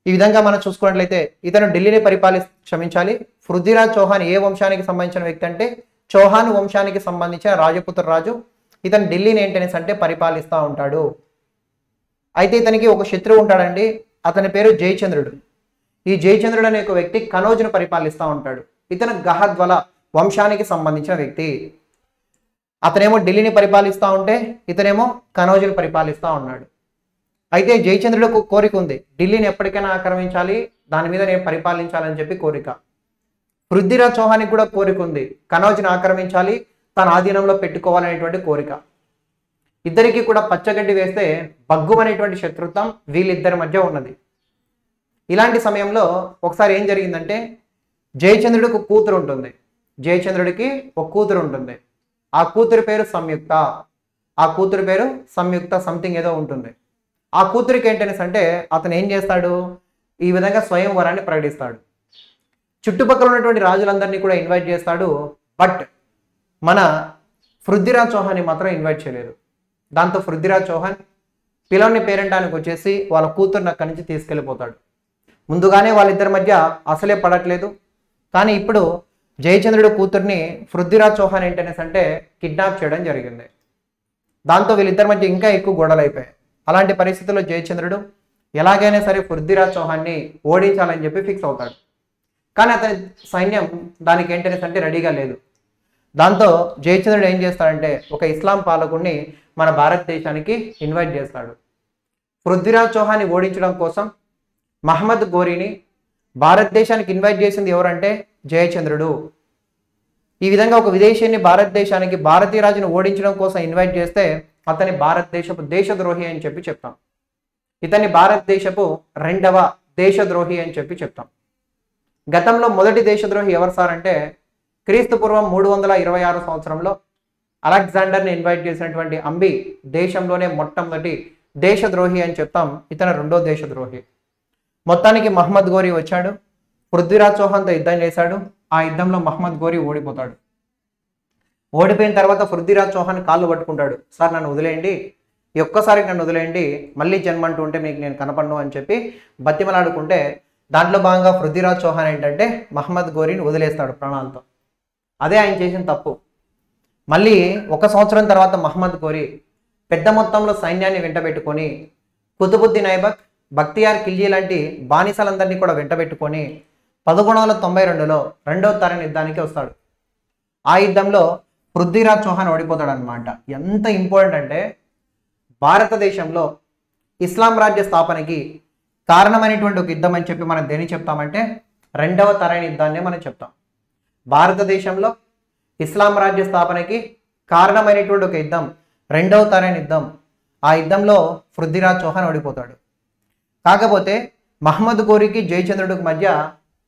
ఈ విధంగా మనం చూసుకున్నట్లయితే ఇతను ఢిల్లీని క్షమించాలి, పృథ్వీరాజ్ చౌహాన్ ఏ వంశానికి సంబంధించిన వ్యక్తి అంటే చౌహాన్ వంశానికి సంబంధించిన రాజపుత్ర రాజు. ఇతను ఢిల్లీని ఏంటనేసి అంటే పరిపాలిస్తూ ఉంటాడు. అయితే ఇతనికి ఒక శత్రువు ఉంటాడండి, అతని పేరు జయచంద్రుడు. ఈ జయచంద్రుడు అనే ఒక వ్యక్తి కనౌజ్ను పరిపాలిస్తూ ఉంటాడు. ఇతను గహద్వల వంశానికి సంబంధించిన వ్యక్తి. అతనేమో ఢిల్లీని పరిపాలిస్తూ ఉంటే ఇతనేమో కనౌజ్ని పరిపాలిస్తూ ఉన్నాడు. అయితే జయచంద్రుడికి కోరిక ఉంది, ఢిల్లీని ఎప్పటికైనా ఆక్రమించాలి, దాని మీద నేను పరిపాలించాలని చెప్పి కోరిక. పృథ్వీరాజ్ చౌహాన్కి కూడా కోరిక ఉంది, కనౌజ్ని ఆక్రమించాలి, తన ఆధీనంలో పెట్టుకోవాలనేటువంటి కోరిక. ఇద్దరికి కూడా పచ్చగడ్డి వేస్తే బగ్గుమనేటువంటి శత్రుత్వం వీళ్ళిద్దరి మధ్య ఉన్నది. ఇలాంటి సమయంలో ఒకసారి ఏం జరిగిందంటే జయచంద్రుడికి కూతురు ఉంటుంది. జయచంద్రుడికి ఒక కూతురు ఉంటుంది. ఆ కూతురి పేరు సంయుక్త. ఆ కూతురి పేరు సంయుక్త సంథింగ్ ఏదో ఉంటుంది. ఆ కూతురికి ఏంటనేసి అంటే అతను ఏం చేస్తాడు, ఈ విధంగా స్వయంవరాన్ని ప్రకటిస్తాడు. చుట్టుపక్కల ఉన్నటువంటి రాజులందరినీ కూడా ఇన్వైట్ చేస్తాడు. బట్ మన పృథ్వీరాజ్ చౌహాన్ని మాత్రం ఇన్వైట్ చేయలేదు. దాంతో పృథ్వీరాజ్ చౌహాన్ పిల్లల్ని పేరెంటానికి వచ్చేసి వాళ్ళ కూతురుని అక్కడి నుంచి తీసుకెళ్ళిపోతాడు. ముందుగానే వాళ్ళిద్దరి మధ్య అసలే పడట్లేదు. కానీ ఇప్పుడు జయచంద్రుడి కూతుర్ని పృథ్వీరాజ్ చౌహాన్ ఏంటనేసి అంటే కిడ్నాప్ చేయడం జరిగింది. దాంతో వీళ్ళిద్దరి మధ్య ఇంకా ఎక్కువ గొడవలు అయిపోయాయి. అలాంటి పరిస్థితుల్లో జయచంద్రుడు ఎలాగైనా సరే పృథ్వీరాజ్ చౌహాన్ని ఓడించాలని చెప్పి ఫిక్స్ అవుతాడు. కానీ అతని సైన్యం దానికి ఏంటనేసి అంటే రెడీగా లేదు. దాంతో జయచంద్రుడు ఏం చేస్తాడంటే ఒక ఇస్లాం పాలకుడిని మన భారతదేశానికి ఇన్వైట్ చేస్తాడు. పృథ్వీరాజ్ చౌహాన్ని ఓడించడం కోసం మహమ్మద్ గోరీని భారతదేశానికి ఇన్వైట్ చేసింది ఎవరంటే జయచంద్రుడు. ఈ విధంగా ఒక విదేశీని భారతదేశానికి భారతీయ రాజును ఓడించడం కోసం ఇన్వైట్ చేస్తే అతని భారతదేశపు దేశద్రోహి అని చెప్పి చెప్తాం. ఇతన్ని భారతదేశపు రెండవ దేశద్రోహి అని చెప్పి చెప్తాం. గతంలో మొదటి దేశద్రోహి ఎవరు సార్ అంటే క్రీస్తు పూర్వం 326 సంవత్సరంలో అలెగ్జాండర్ని ఇన్వైట్ చేసినటువంటి అంబి దేశంలోనే మొట్టమొదటి దేశద్రోహి అని చెప్తాం. ఇతను రెండో దేశద్రోహి. మొత్తానికి మహమ్మద్ గోరీ వచ్చాడు, పృథ్వీరాజ్ చౌహాన్తో యుద్ధం చేశాడు. ఆ యుద్ధంలో మహమ్మద్ గోరీ ఓడిపోతాడు. ఓడిపోయిన తర్వాత పృథ్వీరాజ్ చౌహాన్ కాళ్ళు పట్టుకుంటాడు. సార్ నన్ను వదిలేయండి, ఈ ఒక్కసారికి నన్ను వదిలేయండి, మళ్ళీ జన్మంటూ ఉంటే మీకు నేను కనపడను అని చెప్పి బతిమలాడుకుంటే దాంట్లో భాగంగా పృథ్వీరాజ్ చౌహాన్ ఏంటంటే మహమ్మద్ గోరీని వదిలేస్తాడు ప్రాణాలతో. అదే ఆయన చేసిన తప్పు. మళ్ళీ 1 సంవత్సరం తర్వాత మహమ్మద్ గోరీ పెద్ద మొత్తంలో సైన్యాన్ని వెంటబెట్టుకొని కుతుబుద్దీన్ ఐబక్, బక్తియార్ ఖిల్జీ లాంటి బానిసలందరినీ కూడా వెంటబెట్టుకొని 1192లో రెండవ తరం యుద్ధానికి వస్తాడు. ఆ యుద్ధంలో పృథ్వీరాజ్ చౌహాన్ ఓడిపోతాడు అనమాట. ఎంత ఇంపార్టెంట్ అంటే భారతదేశంలో ఇస్లాం రాజ్య స్థాపనకి కారణమైనటువంటి ఒక యుద్ధం అని చెప్పి మనం దేని చెప్తామంటే రెండవ తరైన యుద్ధాన్ని మనం చెప్తాం. భారతదేశంలో ఇస్లాం రాజ్య స్థాపనకి కారణమైనటువంటి ఒక యుద్ధం రెండవ తరైన యుద్ధం. ఆ యుద్ధంలో పృథ్వీరాజ్ చౌహాన్ ఓడిపోతాడు. కాకపోతే మహమ్మద్ గోరీకి జయచంద్రుడికి మధ్య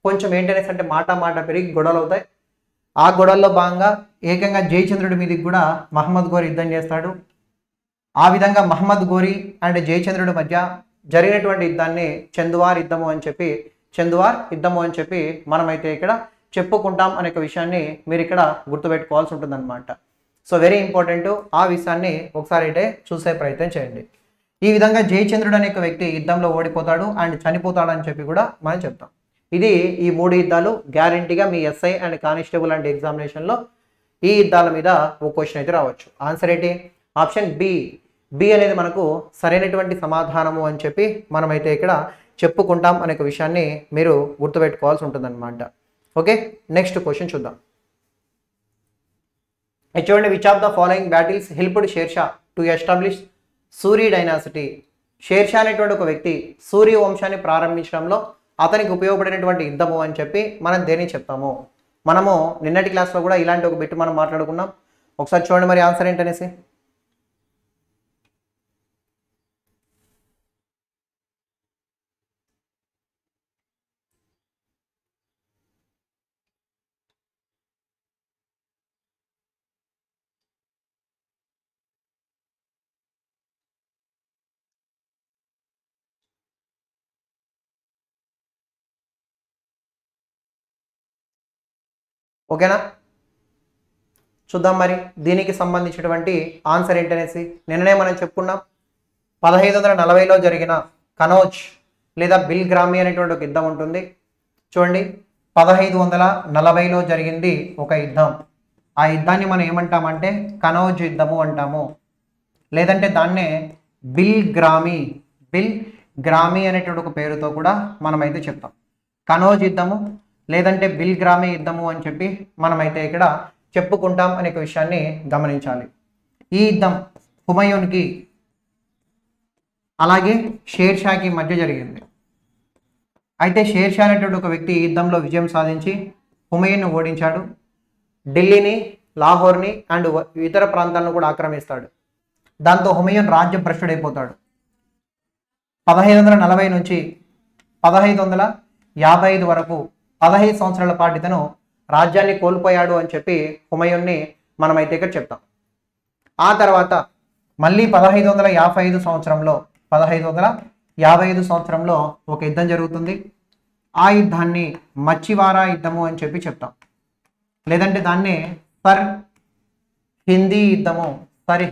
కొంచెం ఏంటనేసి అంటే మాట పెరిగి గొడవలు అవుతాయి. ఆ గొడవల్లో భాగంగా ఏకంగా జయచంద్రుడి మీదకి కూడా మహమ్మద్ గోరీ యుద్ధం చేస్తాడు. ఆ విధంగా మహమ్మద్ గోరీ అండ్ జయచంద్రుడి మధ్య జరిగినటువంటి యుద్ధాన్ని చందువార్ యుద్ధము అని చెప్పి మనమైతే ఇక్కడ చెప్పుకుంటాం అనే విషయాన్ని మీరు ఇక్కడ గుర్తుపెట్టుకోవాల్సి ఉంటుందన్నమాట. So very important. ఆ విషయాన్ని ఒకసారి అయితే చూసే ప్రయత్నం చేయండి. ఈ విధంగా జయచంద్రుడు అనే వ్యక్తి యుద్ధంలో ఓడిపోతాడు అండ్ చనిపోతాడు అని చెప్పి కూడా మనం చెప్తాం. ఇది ఈ 3 యుద్ధాలు గ్యారంటీగా మీ ఎస్ఐ అండ్ కానిస్టేబుల్ అండ్ ఎగ్జామినేషన్లో ఈ యుద్ధాల మీద ఒక క్వశ్చన్ అయితే రావచ్చు. ఆన్సర్ ఏంటి? ఆప్షన్ బి అనేది మనకు సరైనటువంటి సమాధానము అని చెప్పి మనమైతే ఇక్కడ చెప్పుకుంటాం అనే విషయాన్ని మీరు గుర్తుపెట్టుకోవాల్సి ఉంటుందన్నమాట. ఓకే, నెక్స్ట్ క్వశ్చన్ చూద్దాం. చూడండి, which of the following battles helped Sher Shah to establish Suri dynasty. Sher Shah అనేటువంటి ఒక వ్యక్తి సూర్య వంశాన్ని ప్రారంభించడంలో అతనికి ఉపయోగపడినటువంటి యుద్ధము అని చెప్పి మనం దేని చెప్తాము. మనము నిన్నటి క్లాస్లో కూడా ఇలాంటి ఒక బిట్ మనం మాట్లాడుకున్నాం. ఒకసారి చూడండి మరి ఆన్సర్ ఏంటనేసి. ఓకేనా, చూద్దాం మరి దీనికి సంబంధించినటువంటి ఆన్సర్ ఏంటనేసి. నిన్ననే మనం చెప్పుకున్నాం 1540లో జరిగిన కనౌజ్ లేదా బిల్గ్రామీ అనేటువంటి ఒక యుద్ధం ఉంటుంది. చూడండి, 1540లో జరిగింది ఒక యుద్ధం. ఆ యుద్ధాన్ని మనం ఏమంటామంటే కనౌజ్ యుద్ధము అంటాము, లేదంటే దాన్నే బిల్గ్రామీ అనేటువంటి ఒక పేరుతో కూడా మనమైతే చెప్తాం. కనౌజ్ యుద్ధము లేదంటే బిల్గ్రామీ యుద్ధము అని చెప్పి మనమైతే ఇక్కడ చెప్పుకుంటాం అనే విషయాన్ని గమనించాలి. ఈ యుద్ధం హుమయూన్కి అలాగే షేర్షాకి మధ్య జరిగింది. అయితే షేర్షా అనేటువంటి ఒక వ్యక్తి ఈ యుద్ధంలో విజయం సాధించి హుమయూన్ను ఓడించాడు. ఢిల్లీని లాహోర్ని అండ్ ఇతర ప్రాంతాలను కూడా ఆక్రమిస్తాడు. దాంతో హుమయూన్ రాజ్యం భ్రష్టుడైపోతాడు. 1540 నుంచి 1555 వరకు 15 సంవత్సరాల పాటు ఇతను రాజ్యాన్ని కోల్పోయాడు అని చెప్పి హుమయూన్ని మనమైతే ఇక్కడ చెప్తాం. ఆ తర్వాత మళ్ళీ 1555 సంవత్సరంలో ఒక యుద్ధం జరుగుతుంది. ఆ యుద్ధాన్ని మచ్చివారా యుద్ధము అని చెప్పి చెప్తాం, లేదంటే దాన్ని సర్ హిందీ యుద్ధము, సర్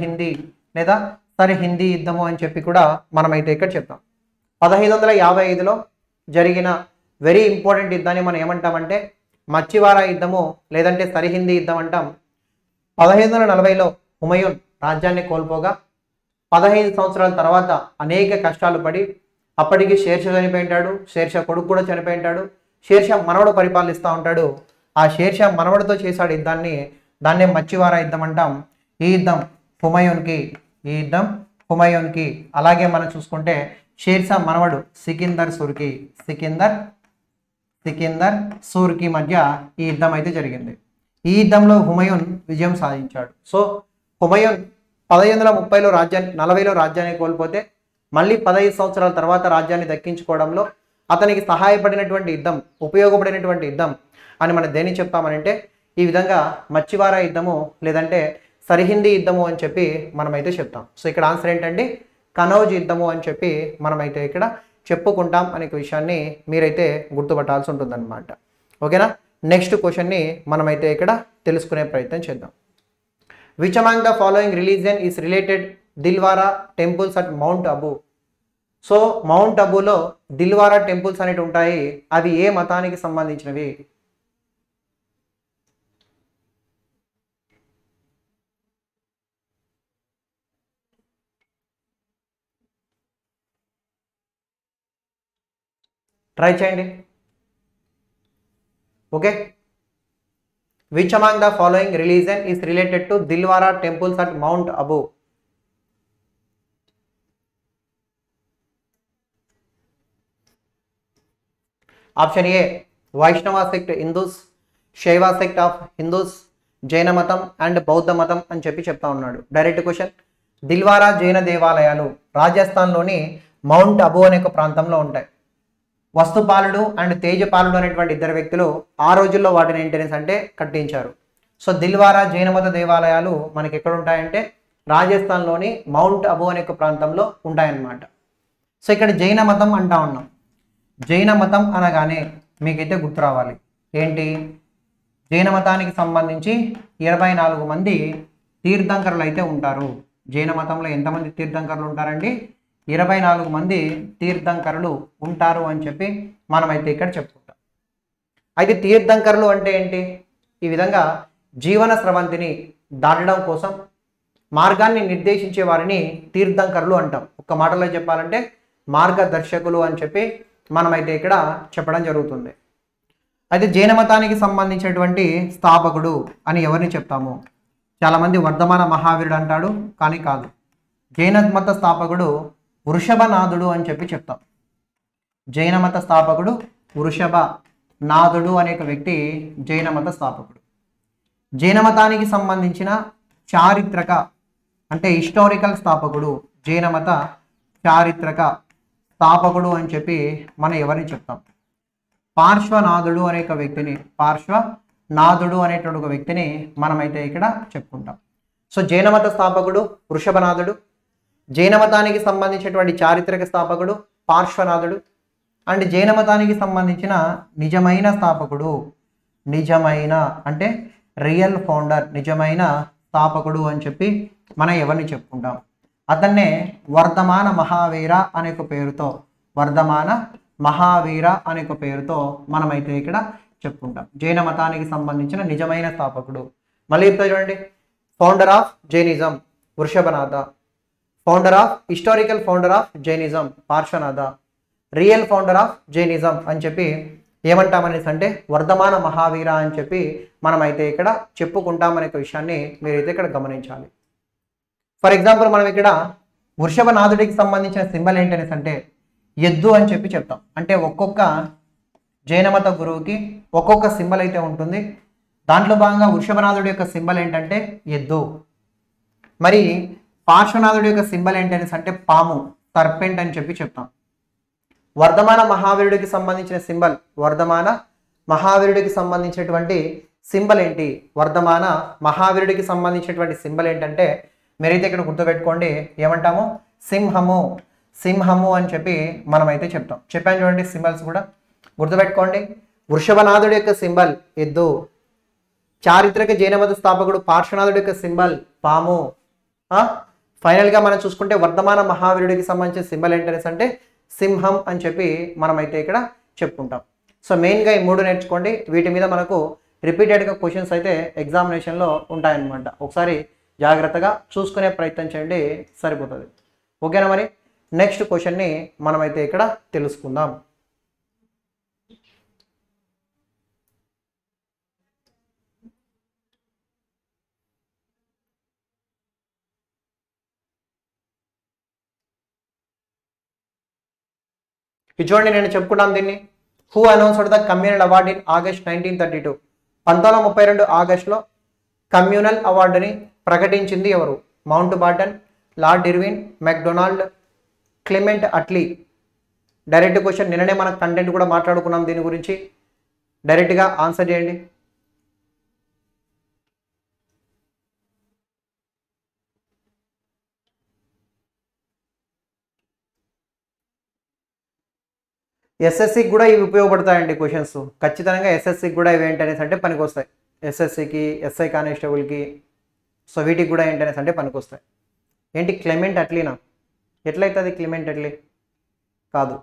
హిందీ యుద్ధము అని చెప్పి కూడా మనమైతే ఇక్కడ చెప్తాం. 1555లో జరిగిన వెరీ ఇంపార్టెంట్ యుద్ధాన్ని మనం ఏమంటామంటే మచ్చివారా యుద్ధము లేదంటే సరిహిందీ యుద్ధం అంటాం. 1540లో హుమయూన్ రాజ్యాన్ని కోల్పోగా 15 సంవత్సరాల తర్వాత అనేక కష్టాలు పడి అప్పటికి షేర్షా చనిపోయింటాడు, షేర్షా కొడుకు కూడా చనిపోయింటాడు, షేర్షా మనవడు పరిపాలిస్తూ ఉంటాడు. ఆ షేర్షా మనవడితో చేశాడు యుద్ధాన్ని, దాన్నే మచ్చివారా యుద్ధం అంటాం. ఈ యుద్ధం హుమయూన్కి అలాగే మనం చూసుకుంటే షేర్షా మనవడు సికిందర్ సూర్కి మధ్య ఈ యుద్ధం అయితే జరిగింది. ఈ యుద్ధంలో హుమయూన్ విజయం సాధించాడు. సో హుమయూన్ 1530లో 40లో రాజ్యాన్ని కోల్పోతే మళ్ళీ 15 సంవత్సరాల తర్వాత రాజ్యాన్ని దక్కించుకోవడంలో అతనికి సహాయపడినటువంటి యుద్ధం, ఉపయోగపడినటువంటి యుద్ధం అని మనం దేన్ని చెప్తామనంటే ఈ విధంగా మచ్చివారా యుద్ధము లేదంటే సరిహిందీ యుద్ధము అని చెప్పి మనమైతే చెప్తాం. సో ఇక్కడ ఆన్సర్ ఏంటండి కనౌజ్ యుద్ధము అని చెప్పి మనమైతే ఇక్కడ చెప్పుకుంటాం అనే విషయాన్ని మీరైతే గుర్తుపట్టాల్సి ఉంటుందన్నమాట. ఓకేనా. నెక్స్ట్ క్వశ్చన్ని మనమైతే ఇక్కడ తెలుసుకునే ప్రయత్నం చేద్దాం. Which among the following religion is related Dilwara temples at Mount Abu. So Mount అబూలో దిల్వారా టెంపుల్స్ అనేవి ఉంటాయి, అవి ఏ మతానికి సంబంధించినవి? ట్రై చేయండి. Okay. Which among the following religion is related to Dilwara temples at Mount Abu? Option A Vaishnava sect Hindus, Shaiva sect of Hindus, Jaina మతం అండ్ బౌద్ధ మతం అని చెప్పి చెప్తా ఉన్నాడు. Direct question. దిల్వారా జైన దేవాలయాలు రాజస్థాన్లోని మౌంట్ అబూ అనే ఒక ప్రాంతంలో ఉంటాయి. వస్తుపాలుడు అండ్ తేజపాలుడు అనేటువంటి ఇద్దరు వ్యక్తులు ఆ రోజుల్లో వాటిని మెయింటెనెన్స్ అంటే కట్టించారు. సో దిల్వారా జైన మత దేవాలయాలు మనకి ఎక్కడ ఉంటాయంటే రాజస్థాన్లోని మౌంట్ అబూ అనే ఒక ప్రాంతంలో ఉంటాయన్నమాట. సో ఇక్కడ జైన మతం అంటా ఉన్నాం. జైన మతం అనగానే మీకైతే గుర్తు రావాలి ఏంటి, జైన మతానికి సంబంధించి 24 మంది తీర్థంకరులు అయితే ఉంటారు. జైన మతంలో ఎంతమంది తీర్థంకరులు ఉంటారండి? 24 మంది తీర్థంకరులు ఉంటారు అని చెప్పి మనమైతే ఇక్కడ చెప్పుకుంటాం. అయితే తీర్థంకరులు అంటే ఏంటి? ఈ విధంగా జీవన స్రవంతిని దాటడం కోసం మార్గాన్ని నిర్దేశించే వారిని తీర్థంకరులు అంటాం. ఒక్క మాటలో చెప్పాలంటే మార్గదర్శకులు అని చెప్పి మనమైతే ఇక్కడ చెప్పడం జరుగుతుంది. అయితే జైన మతానికి సంబంధించినటువంటి స్థాపకుడు అని ఎవరిని చెప్తాము? చాలామంది వర్ధమాన మహావీరుడు అంటాడు, కానీ కాదు. జైన మత స్థాపకుడు వృషభనాథుడు అని చెప్పి చెప్తాం. జైన మత స్థాపకుడు వృషభనాథుడు అనే ఒక వ్యక్తి జైన మత స్థాపకుడు. జైన మతానికి సంబంధించిన చారిత్రక అంటే హిస్టారికల్ స్థాపకుడు, జైన మత చారిత్రక స్థాపకుడు అని చెప్పి మనం ఎవరిని చెప్తాం? పార్శ్వనాథుడు అనే ఒక వ్యక్తిని, పార్శ్వనాథుడు అనేటువంటి ఒక వ్యక్తిని మనమైతే ఇక్కడ చెప్పుకుంటాం. సో జైన మత స్థాపకుడు వృషభనాథుడు, జైన మతానికి సంబంధించినటువంటి చారిత్రక స్థాపకుడు పార్శ్వనాథుడు, అండ్ జైన మతానికి సంబంధించిన నిజమైన స్థాపకుడు, నిజమైన అంటే రియల్ ఫౌండర్, నిజమైన స్థాపకుడు అని చెప్పి మనం ఎవరిని చెప్పుకుంటాం? అతన్నే వర్ధమాన మహావీర అనే ఒక పేరుతో, వర్ధమాన మహావీర అనే ఒక పేరుతో మనమైతే ఇక్కడ చెప్పుకుంటాం. జైన మతానికి సంబంధించిన నిజమైన స్థాపకుడు. మళ్ళీ చెప్తా చూడండి. Founder of Jainism Vrishabhanatha, founder of historical founder of Jainism Parshvanatha, real founder of Jainism అని చెప్పి ఏమంటామనేసి అంటే వర్ధమాన మహావీర అని చెప్పి మనమైతే ఇక్కడ చెప్పుకుంటామనే విషయాన్ని మీరైతే ఇక్కడ గమనించాలి. ఫర్ ఎగ్జాంపుల్ మనం ఇక్కడ వృషభనాథుడికి సంబంధించిన సింబల్ ఏంటనేసి అంటే ఎద్దు అని చెప్పి చెప్తాం. అంటే ఒక్కొక్క జైన మత గురువుకి ఒక్కొక్క సింబల్ అయితే ఉంటుంది. దాంట్లో భాగంగా వృషభనాథుడి యొక్క సింబల్ ఏంటంటే ఎద్దు. మరి పార్శ్వనాథుడి యొక్క సింబల్ ఏంటనేసి అంటే పాము, సర్పెంట్ అని చెప్పి చెప్తాం. వర్ధమాన మహావీరుడికి సంబంధించిన సింబల్, వర్ధమాన మహావీరుడికి సంబంధించినటువంటి సింబల్ ఏంటి? వర్ధమాన మహావీరుడికి సంబంధించినటువంటి సింబల్ ఏంటంటే మీరైతే ఇక్కడ గుర్తుపెట్టుకోండి, ఏమంటాము? సింహము. సింహము అని చెప్పి మనమైతే చెప్తాం. చెప్పాను చూడండి సింబల్స్ కూడా గుర్తుపెట్టుకోండి. వృషభనాథుడి యొక్క సింబల్ ఎద్దు, చారిత్రక జైన మత స్థాపకుడు పార్శ్వనాథుడి యొక్క సింబల్ పాము. ఫైనల్గా మనం చూసుకుంటే వర్ధమాన మహావీరుడికి సంబంధించిన సింబల్ ఏంటనేసి అంటే సింహం అని చెప్పి మనమైతే ఇక్కడ చెప్పుకుంటాం. సో మెయిన్గా ఈ మూడు నేర్చుకోండి. వీటి మీద మనకు రిపీటెడ్గా క్వశ్చన్స్ అయితే ఎగ్జామినేషన్లో ఉంటాయన్నమాట. ఒకసారి జాగ్రత్తగా చూసుకునే ప్రయత్నం చేయండి, సరిపోతుంది. ఓకేనా? మరి నెక్స్ట్ క్వశ్చన్ని మనమైతే ఇక్కడ తెలుసుకుందాం. ఇది చూడండి, నేను చెప్పుకున్నాను దీన్ని. Who announced the communal award in August 1932? 1932 ఆగస్టులో కమ్యూనల్ అవార్డుని ప్రకటించింది ఎవరు? Mountbatten, Lord Irwin, MacDonald, Clement Attlee. Direct question, నిన్ననే మన కంటెంట్ కూడా మాట్లాడుకున్నాం దీని గురించి. డైరెక్ట్గా ఆన్సర్ చేయండి. ఎస్ఎస్సికి కూడా ఇవి ఉపయోగపడతాయండి క్వశ్చన్స్. ఖచ్చితంగా ఎస్ఎస్సికి కూడా ఇవి ఏంటనేసి అంటే పనికి వస్తాయి. ఎస్ఎస్సికి, ఎస్ఐ కానిస్టేబుల్కి, సో వీటికి కూడా ఏంటనేసి అంటే పనికి వస్తాయి. ఏంటి క్లెమెంట్ అట్లీనా? ఎట్లయితుంది క్లెమెంట్ అట్లీ? కాదు.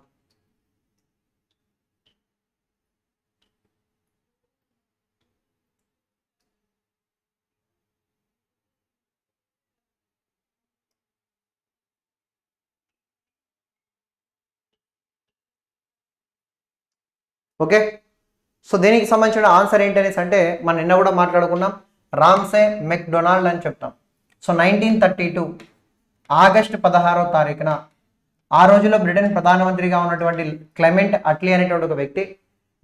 ఓకే, సో దీనికి సంబంధించిన ఆన్సర్ ఏంటనేసి అంటే మనం నిన్న కూడా మాట్లాడుకున్నాం, రామ్సే మెక్డొనాల్డ్ అని చెప్తాం. సో 1932 ఆగస్టు 16వ తారీఖున ఆ రోజుల్లో బ్రిటన్ ప్రధానమంత్రిగా ఉన్నటువంటి క్లెమెంట్ అట్లీ అనేటువంటి ఒక వ్యక్తి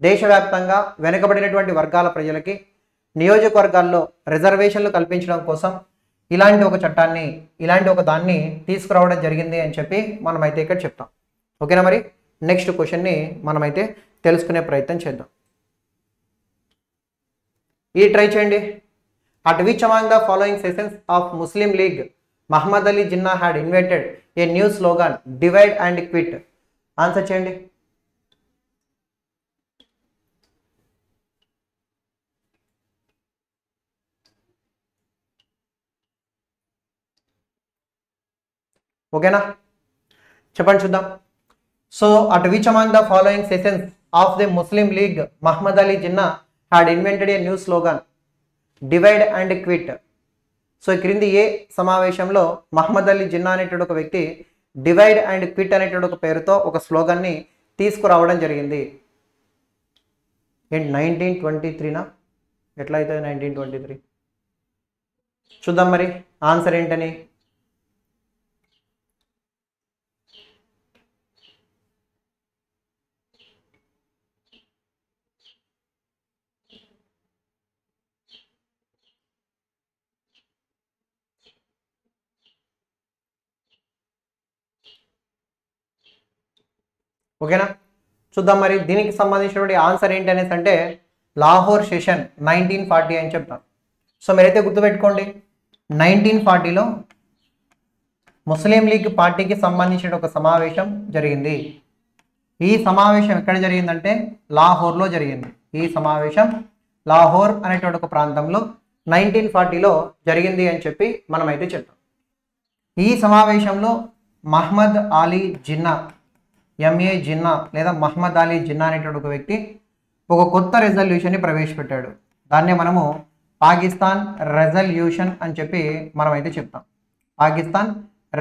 దేశవ్యాప్తంగా వెనుకబడినటువంటి వర్గాల ప్రజలకి నియోజకవర్గాల్లో రిజర్వేషన్లు కల్పించడం కోసం ఇలాంటి ఒక చట్టాన్ని, ఇలాంటి ఒక దాన్ని తీసుకురావడం జరిగింది అని చెప్పి మనమైతే ఇక్కడ చెప్తాం. ఓకేనా? మరి నెక్స్ట్ క్వశ్చన్ని మనమైతే తెలుసుకునే ప్రయత్నం చేద్దాం. ఇది ట్రై చేయండి. At which among the following sessions of Muslim League Muhammad Ali Jinnah had invented a new slogan divide and quit? Answer చేయండి. ఓకేనా? చెప్పండి చూద్దాం. So at which among the following sessions of the Muslim League Muhammad Ali Jinnah had invented a new slogan divide and quit? So క్రింది ఏ సమావేశంలో మహమ్మద్ అలీ జిన్నా అనేటువంటి ఒక వ్యక్తి డివైడ్ అండ్ క్విట్ అనేటువంటి ఒక పేరుతో ఒక స్లోగన్ని తీసుకురావడం జరిగింది? ఏంటి 1923నా? ఎట్లా అవుతుంది 1923? చూద్దాం మరి ఆన్సర్ ఏంటని. ఓకేనా? చూద్దాం మరి దీనికి సంబంధించినటువంటి ఆన్సర్ ఏంటి అనేసి అంటే లాహోర్ సెషన్ 1940 అని చెప్తాం. సో మీరైతే గుర్తుపెట్టుకోండి, 1940లో ముస్లిం లీగ్ పార్టీకి సంబంధించిన ఒక సమావేశం జరిగింది. ఈ సమావేశం ఎక్కడ జరిగిందంటే లాహోర్లో జరిగింది. ఈ సమావేశం లాహోర్ అనేటువంటి ఒక ప్రాంతంలో 1940లో జరిగింది అని చెప్పి మనమైతే చెప్తాం. ఈ సమావేశంలో మహమ్మద్ అలీ జిన్నా, ఎంఏ జిన్నా లేదా మహమ్మద్ అలీ జిన్నా అనేటువంటి ఒక వ్యక్తి ఒక కొత్త రెజల్యూషన్ని ప్రవేశపెట్టాడు. దాన్నే మనము పాకిస్తాన్ రెజల్యూషన్ అని చెప్పి మనమైతే చెప్తాం. పాకిస్తాన్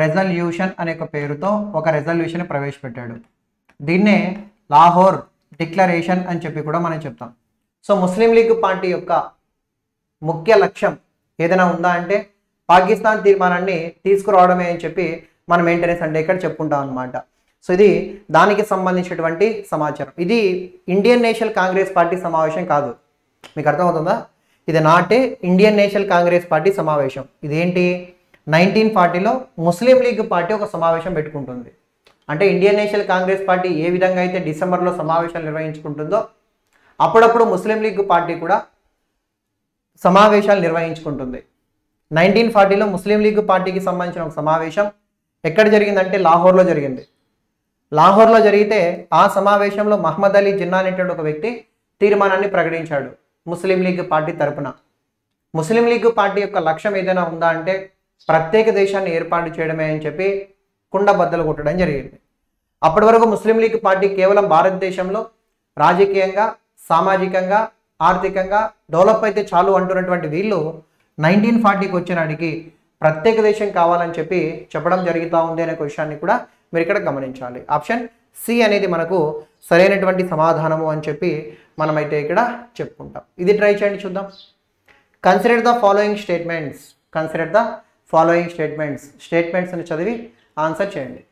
రెజల్యూషన్ అనే ఒక పేరుతో ఒక రెజల్యూషన్ ప్రవేశపెట్టాడు. దీన్నే లాహోర్ డిక్లరేషన్ అని చెప్పి కూడా మనం చెప్తాం. సో ముస్లిం లీగ్ పార్టీ యొక్క ముఖ్య లక్ష్యం ఏదైనా ఉందా అంటే పాకిస్తాన్ తీర్మానాన్ని తీసుకురావడమే అని చెప్పి మనం మెయింటెనెన్స్ అంటే ఇక్కడ చెప్పుకుంటాం అనమాట. సో ఇది దానికి సంబంధించినటువంటి సమాచారం. ఇది ఇండియన్ నేషనల్ కాంగ్రెస్ పార్టీ సమావేశం కాదు. మీకు అర్థమవుతుందా? ఇది నాటే ఇండియన్ నేషనల్ కాంగ్రెస్ పార్టీ సమావేశం. ఇదేంటి 1940లో ముస్లిం లీగ్ పార్టీ ఒక సమావేశం పెట్టుకుంటుంది. అంటే ఇండియన్ నేషనల్ కాంగ్రెస్ పార్టీ ఏ విధంగా అయితే డిసెంబర్లో సమావేశాలు నిర్వహించుకుంటుందో అప్పుడప్పుడు ముస్లిం లీగ్ పార్టీ కూడా సమావేశాలు నిర్వహించుకుంటుంది. 1940లో ముస్లిం లీగ్ పార్టీకి సంబంధించిన ఒక సమావేశం ఎక్కడ జరిగిందంటే లాహోర్లో జరిగింది. లాహోర్లో జరిగితే ఆ సమావేశంలో మహమ్మద్ అలీ జిన్నా అనేటువంటి ఒక వ్యక్తి తీర్మానాన్ని ప్రకటించాడు ముస్లిం లీగ్ పార్టీ తరపున. ముస్లిం లీగ్ పార్టీ యొక్క లక్ష్యం ఏదైనా ఉందా అంటే ప్రత్యేక దేశాన్ని ఏర్పాటు చేయడమే అని చెప్పి కుండబద్దలు కొట్టడం జరిగింది. అప్పటి వరకు ముస్లిం లీగ్ పార్టీ కేవలం భారతదేశంలో రాజకీయంగా, సామాజికంగా, ఆర్థికంగా డెవలప్ అయితే చాలు అంటున్నటువంటి వీళ్ళు 1940కి వచ్చినాడికి ప్రత్యేక దేశం కావాలని చెప్పి చెప్పడం జరుగుతూ ఉంది అనే విషయాన్ని కూడా మీరు ఇక్కడ గమనించాలి. ఆప్షన్ సి అనేది మనకు సరైనటువంటి సమాధానము అని చెప్పి మనమైతే ఇక్కడ చెప్పుకుంటాం. ఇది ట్రై చేయండి, చూద్దాం. Consider the following statements. Consider the following statements. స్టేట్మెంట్స్ని చదివి ఆన్సర్ చేయండి.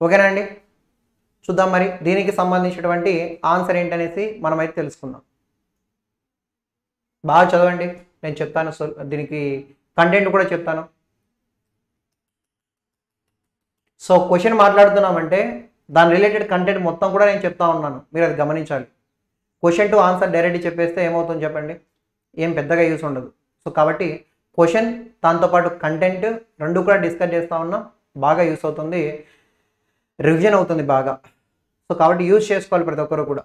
ఓకేనా అండి? చూద్దాం మరి దీనికి సంబంధించినటువంటి ఆన్సర్ ఏంటనేసి మనమైతే తెలుసుకుందాం. బాగా చదవండి, నేను చెప్తాను. దీనికి కంటెంట్ కూడా చెప్తాను. సో క్వశ్చన్ మాట్లాడుతున్నామంటే దాని రిలేటెడ్ కంటెంట్ మొత్తం కూడా నేను చెప్తా ఉన్నాను, మీరు అది గమనించాలి. క్వశ్చన్ టు ఆన్సర్ డైరెక్ట్ చెప్పేస్తే ఏమవుతుంది చెప్పండి, ఏం పెద్దగా యూస్ ఉండదు. సో కాబట్టి క్వశ్చన్ దాంతోపాటు కంటెంట్ రెండు కూడా డిస్కస్ చేస్తూ ఉన్నాం, బాగా యూస్ అవుతుంది, రివిజన్ అవుతుంది బాగా. సో కాబట్టి యూజ్ చేసుకోవాలి ప్రతి ఒక్కరు కూడా.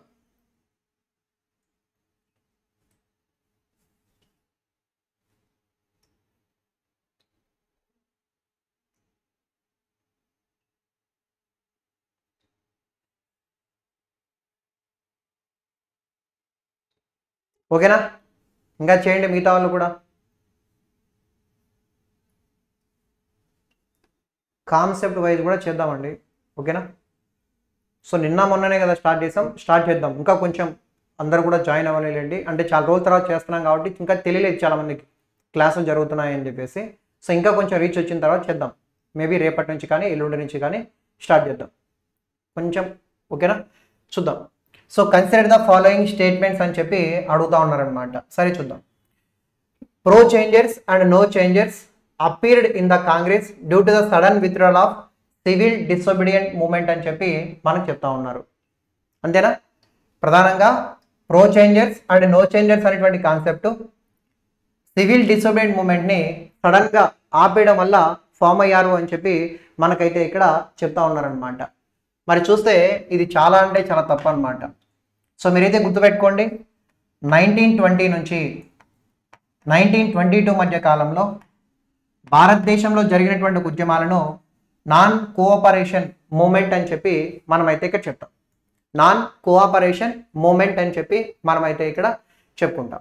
ఓకేనా? ఇంకా చేయండి మిగతా వాళ్ళు కూడా. కాన్సెప్ట్ వైజ్ కూడా చేద్దామండి, ఓకేనా? సో నిన్న మొన్ననే కదా స్టార్ట్ చేసాం, స్టార్ట్ చేద్దాం. ఇంకా కొంచెం అందరూ కూడా జాయిన్ అవ్వలేండి, అంటే చాలా రోజుల తర్వాత చేస్తున్నాం కాబట్టి ఇంకా తెలియలేదు చాలామందికి క్లాసులు జరుగుతున్నాయని చెప్పేసి. సో ఇంకా కొంచెం రీచ్ వచ్చిన తర్వాత చేద్దాం, మేబీ రేపటి నుంచి కానీ ఎల్లుండి నుంచి కానీ స్టార్ట్ చేద్దాం కొంచెం, ఓకేనా? చూద్దాం. So consider the following statements అని చెప్పి అడుగుతూ ఉన్నారనమాట. సరే చూద్దాం. Pro changers and no changers appeared in the Congress due to the sudden withdrawal of civil disobedient movement అని చెప్పి మనకు చెప్తా ఉన్నారు. అంతేనా? ప్రధానంగా pro changers and no changers అనేటువంటి కాన్సెప్ట్ సివిల్ డిసొబీడియంట్ మూమెంట్ని సడన్గా ఆపేయడం వల్ల ఫామ్ అయ్యారు అని చెప్పి మనకైతే ఇక్కడ చెప్తా ఉన్నారనమాట. మరి చూస్తే ఇది చాలా అంటే చాలా తప్పు అనమాట. సో మీరైతే గుర్తుపెట్టుకోండి, 1920 నుంచి 1922 మధ్య కాలంలో భారతదేశంలో జరిగినటువంటి ఉద్యమాలను నాన్ కోఆపరేషన్ మూమెంట్ అని చెప్పి మనమైతే ఇక్కడ చెప్తాం. నాన్ కోఆపరేషన్ మూమెంట్ అని చెప్పి మనమైతే ఇక్కడ చెప్పుకుంటాం.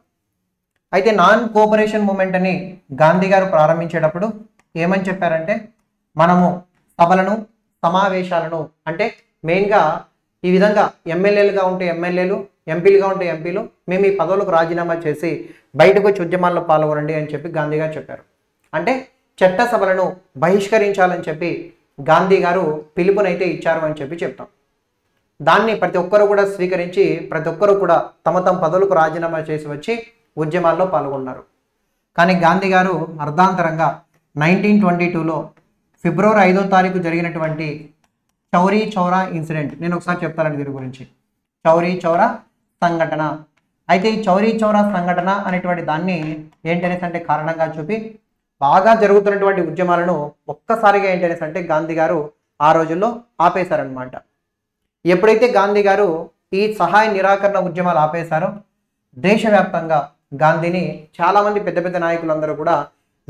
అయితే నాన్ కోఆపరేషన్ మూమెంట్ అని గాంధీ గారు ప్రారంభించేటప్పుడు ఏమని చెప్పారంటే, మనము సభలను, సమావేశాలను, అంటే మెయిన్గా ఈ విధంగా ఎమ్మెల్యేలుగా ఉంటే ఎమ్మెల్యేలు, ఎంపీలుగా ఉంటే ఎంపీలు, మేము ఈ పదవులకు రాజీనామా చేసి బయటకు వచ్చి ఉద్యమాల్లో పాల్గొనండి అని చెప్పి గాంధీ గారు చెప్పారు. అంటే చట్టసభలను బహిష్కరించాలని చెప్పి గాంధీ గారు పిలుపునైతే ఇచ్చారు అని చెప్పి చెప్తాం. దాన్ని ప్రతి ఒక్కరు కూడా స్వీకరించి ప్రతి ఒక్కరు కూడా తమ తమ పదవులకు రాజీనామా చేసి వచ్చి ఉద్యమాల్లో పాల్గొన్నారు. కానీ గాంధీ గారు అర్ధాంతరంగా 1922లో ఫిబ్రవరి 5వ తారీఖు జరిగినటువంటి చౌరీ చౌరా ఇన్సిడెంట్, నేను ఒకసారి చెప్తానండి దీని గురించి. చౌరీ చౌరా సంఘటన. అయితే ఈ చౌరీ చౌరా సంఘటన అనేటువంటి దాన్ని ఏంటనేసి అంటే కారణంగా చూపి బాగా జరుగుతున్నటువంటి ఉద్యమాలను ఒక్కసారిగా ఏంటనేసి అంటే గాంధీ గారు ఆ రోజుల్లో ఆపేశారనమాట. ఎప్పుడైతే గాంధీ గారు ఈ సహాయ నిరాకరణ ఉద్యమాలు ఆపేశారో దేశవ్యాప్తంగా గాంధీని చాలామంది పెద్ద పెద్ద నాయకులందరూ కూడా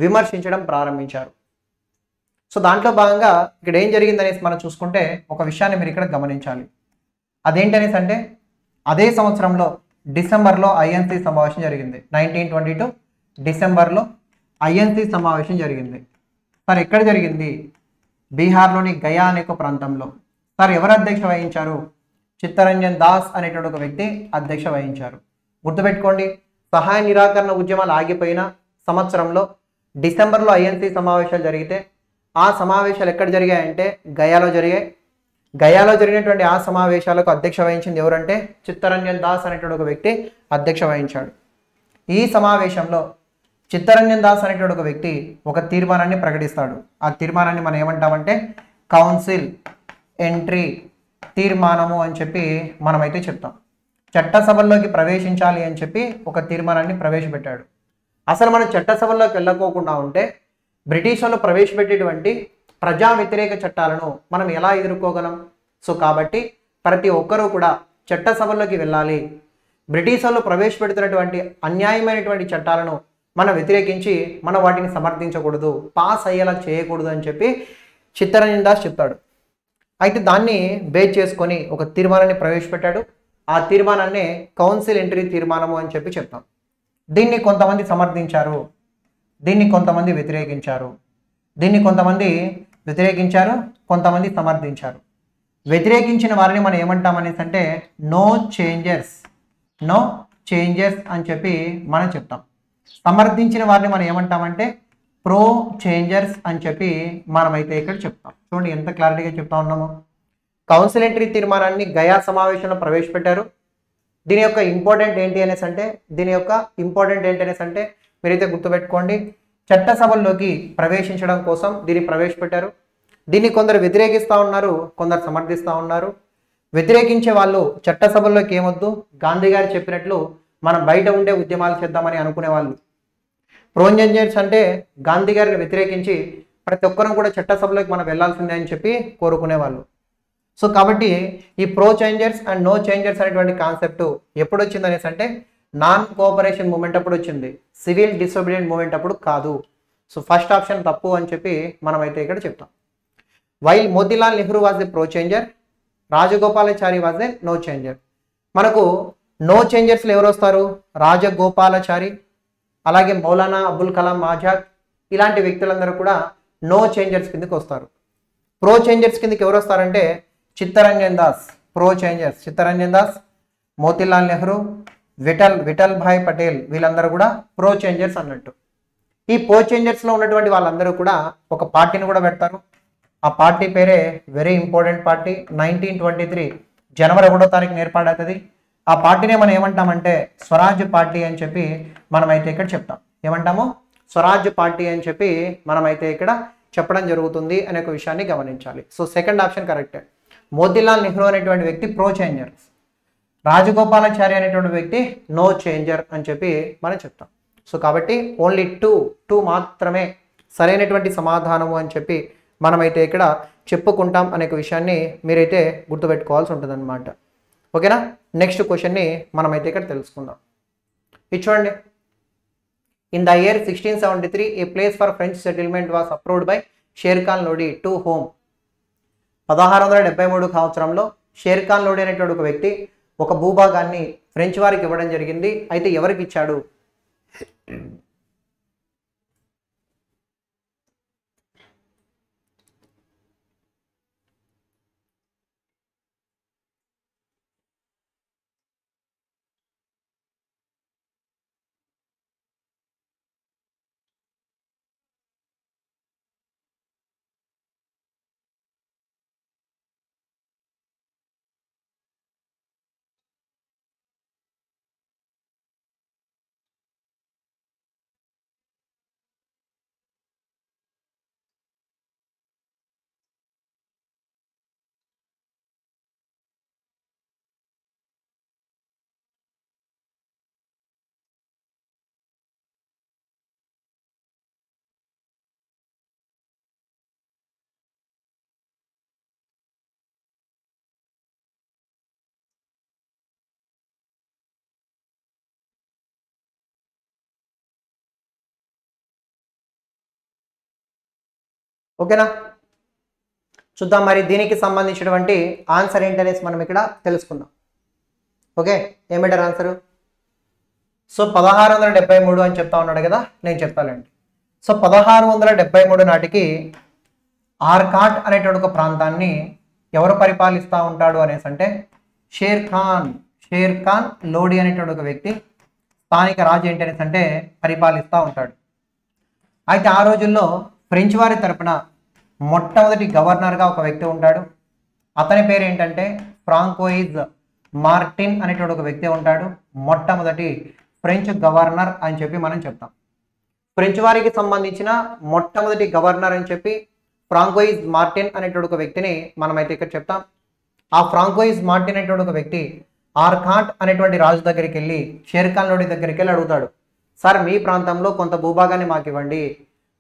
విమర్శించడం ప్రారంభించారు. సో దాంట్లో భాగంగా ఇక్కడ ఏం జరిగిందనేసి మనం చూసుకుంటే ఒక విషయాన్ని మీరు ఇక్కడ గమనించాలి. అదేంటనేసి అంటే అదే సంవత్సరంలో డిసెంబర్లో ఐఎన్సీ సమావేశం జరిగింది. 1922 డిసెంబర్లో ఐఎన్సీ సమావేశం జరిగింది. సార్ ఎక్కడ జరిగింది? బీహార్లోని గయా అనే ఒక ప్రాంతంలో. సార్ ఎవరు అధ్యక్ష వహించారు? చిత్తరంజన్ దాస్ అనేటువంటి ఒక వ్యక్తి అధ్యక్ష వహించారు. గుర్తుపెట్టుకోండి, సహాయ నిరాకరణ ఉద్యమాలు ఆగిపోయిన సంవత్సరంలో డిసెంబర్లో ఐఎన్సీ సమావేశాలు జరిగితే ఆ సమావేశాలు ఎక్కడ జరిగాయంటే గయాలో జరిగాయి. గయాలో జరిగినటువంటి ఆ సమావేశాలకు అధ్యక్ష వహించింది ఎవరంటే చిత్తరంజన్ దాస్ అనేటువంటి ఒక వ్యక్తి అధ్యక్ష వహించాడు. ఈ సమావేశంలో చిత్తరంజన్ దాస్ అనేటువంటి ఒక వ్యక్తి ఒక తీర్మానాన్ని ప్రకటిస్తాడు. ఆ తీర్మానాన్ని మనం ఏమంటామంటే కౌన్సిల్ ఎంట్రీ తీర్మానము అని చెప్పి మనమైతే చెప్తాం. చట్టసభల్లోకి ప్రవేశించాలి అని చెప్పి ఒక తీర్మానాన్ని ప్రవేశపెట్టాడు. అసలు మనం చట్టసభల్లోకి వెళ్ళకోకుండా ఉంటే బ్రిటిష్ వాళ్ళు ప్రవేశపెట్టేటువంటి ప్రజా వ్యతిరేక చట్టాలను మనం ఎలా ఎదుర్కోగలం? సో కాబట్టి ప్రతి ఒక్కరూ కూడా చట్టసభల్లోకి వెళ్ళాలి. బ్రిటిష్ వాళ్ళు ప్రవేశపెడుతున్నటువంటి అన్యాయమైనటువంటి చట్టాలను మనం వ్యతిరేకించి మనం వాటిని సమర్థించకూడదు, పాస్ అయ్యేలా చేయకూడదు అని చెప్పి చిత్తరంజన్ దాస్ చెప్తాడు. అయితే దాన్ని బేస్ చేసుకొని ఒక తీర్మానాన్ని ప్రవేశపెట్టాడు. ఆ తీర్మానాన్నే కౌన్సిల్ ఎంట్రీ తీర్మానము అని చెప్పి చెప్తాం. దీన్ని కొంతమంది సమర్థించారు, దీన్ని కొంతమంది వ్యతిరేకించారు, దీన్ని కొంతమంది వ్యతిరేకించారు, కొంతమంది సమర్థించారు. వ్యతిరేకించిన వారిని మనం ఏమంటామనేసి అంటే నో చేంజర్స్ అని చెప్పి మనం చెప్తాం. సమర్థించిన వారిని మనం ఏమంటామంటే ప్రో చేంజర్స్ అని చెప్పి మనమైతే ఇక్కడ చెప్తాం. చూడండి ఎంత క్లారిటీగా చెప్తా ఉన్నాము. కౌన్సిల్ ఎంట్రీ తీర్మానాన్ని గయా సమావేశంలో ప్రవేశపెట్టారు. దీని యొక్క ఇంపార్టెంట్ ఏంటి అనేసి అంటే మీరైతే గుర్తుపెట్టుకోండి, చట్టసభల్లోకి ప్రవేశించడం కోసం దీన్ని ప్రవేశపెట్టారు. దీన్ని కొందరు వ్యతిరేకిస్తూ ఉన్నారు, కొందరు సమర్థిస్తూ ఉన్నారు. వ్యతిరేకించే వాళ్ళు చట్టసభల్లోకి ఏమొద్దు, గాంధీ గారు చెప్పినట్లు మనం బయట ఉండే ఉద్యమాలు చేద్దామని అనుకునే వాళ్ళు. ప్రో చేంజర్స్ అంటే గాంధీ గారిని వ్యతిరేకించి ప్రతి ఒక్కరం కూడా చట్టసభలోకి మనం వెళ్లాల్సిందే అని చెప్పి కోరుకునేవాళ్ళు. సో కాబట్టి ఈ pro changers and no changers అనేటువంటి కాన్సెప్ట్ ఎప్పుడు వచ్చింది అనేసి అంటే నాన్ కోఆపరేషన్ మూమెంట్ అప్పుడు వచ్చింది, సివిల్ డిసోబీడియంట్ మూమెంట్ అప్పుడు కాదు. సో ఫస్ట్ ఆప్షన్ తప్పు అని చెప్పి మనమైతే ఇక్కడ చెప్తాం. While Motilal Nehru was the pro changer, Rajagopalachari was the no changer. మనకు నో చేంజర్స్లో ఎవరు వస్తారు? రాజగోపాలాచారి, అలాగే మౌలానా అబుల్ కలాం ఆజాద్, ఇలాంటి వ్యక్తులందరూ కూడా నో చేంజర్స్ కిందకి వస్తారు. ప్రో చేంజర్స్ కిందకి ఎవరు వస్తారంటే చిత్తరంజన్ దాస్, ప్రో చేంజర్స్ చిత్తరంజన్ దాస్, మోతీలాల్ నెహ్రూ, విఠల్ భాయ్ పటేల్, వీళ్ళందరూ కూడా ప్రో చేంజర్స్ అన్నట్టు. ఈ ప్రో చేంజర్స్లో ఉన్నటువంటి వాళ్ళందరూ కూడా ఒక పార్టీని కూడా పెడతారు. ఆ పార్టీ పేరే వెరీ ఇంపార్టెంట్ పార్టీ. 1923 జనవరి 1వ తారీఖున ఏర్పాటవుతుంది. ఆ పార్టీనే మనం ఏమంటామంటే స్వరాజ్ పార్టీ అని చెప్పి మనమైతే ఇక్కడ చెప్తాం. ఏమంటాము? స్వరాజ్ పార్టీ అని చెప్పి మనమైతే ఇక్కడ చెప్పడం జరుగుతుంది అనే ఒక విషయాన్ని గమనించాలి. సో సెకండ్ ఆప్షన్ కరెక్టే. మోతీలాల్ నెహ్రూ అనేటువంటి వ్యక్తి ప్రో చేంజర్, రాజగోపాలాచారి అనేటువంటి వ్యక్తి నో చేంజర్ అని చెప్పి మనం చెప్తాం. సో కాబట్టి ఓన్లీ టూ మాత్రమే సరైనటువంటి సమాధానము అని చెప్పి మనమైతే ఇక్కడ చెప్పుకుంటాం అనే విషయాన్ని మీరైతే గుర్తుపెట్టుకోవాల్సి ఉంటుందన్నమాట. ఓకేనా? నెక్స్ట్ క్వశ్చన్ని మనమైతే ఇక్కడ తెలుసుకుందాం. ఇది చూడండి. In the year 1673 A place for French settlement was approved by share Khan Lodi to home. 1673 సంవత్సరంలో షేర్ ఖాన్ లోడి అనేటువంటి ఒక వ్యక్తి ఒక భూభాగాన్ని ఫ్రెంచ్ వారికి ఇవ్వడం జరిగింది. అయితే ఎవరికి ఇచ్చాడు? ఓకేనా? చూద్దాం మరి దీనికి సంబంధించినటువంటి ఆన్సర్ ఏంటనేసి మనం ఇక్కడ తెలుసుకుందాం. Okay, ఏమిటారు answer? సో 1673 అని చెప్తా ఉన్నాడు కదా, నేను చెప్తానండి. సో 1673 నాటికి ఆర్కాట్ అనేటువంటి ఒక ప్రాంతాన్ని ఎవరు పరిపాలిస్తూ ఉంటాడు అనేసి అంటే షేర్ ఖాన్ లోడి అనేటువంటి ఒక వ్యక్తి స్థానిక రాజు ఏంటి అనేసి అంటే పరిపాలిస్తూ ఉంటాడు. అయితే ఆ రోజుల్లో ఫ్రెంచ్ వారి తరపున మొట్టమొదటి గవర్నర్గా ఒక వ్యక్తి ఉంటాడు. అతని పేరు ఏంటంటే ఫ్రాంకోయిజ్ మార్టిన్ అనేటువంటి ఒక వ్యక్తి ఉంటాడు. మొట్టమొదటి ఫ్రెంచ్ గవర్నర్ అని చెప్పి మనం చెప్తాం. ఫ్రెంచ్ వారికి సంబంధించిన మొట్టమొదటి గవర్నర్ అని చెప్పి ఫ్రాంకోయిజ్ మార్టిన్ అనేటువంటి ఒక వ్యక్తిని మనమైతే ఇక్కడ చెప్తాం. ఆ ఫ్రాంకోయిజ్ మార్టిన్ అనేటువంటి ఒక వ్యక్తి ఆర్కాట్ అనేటువంటి రాజు దగ్గరికి వెళ్ళి షేర్ఖాన్ లోడి దగ్గరికి వెళ్ళి అడుగుతాడు, సార్ మీ ప్రాంతంలో కొంత భూభాగాన్ని మాకు ఇవ్వండి,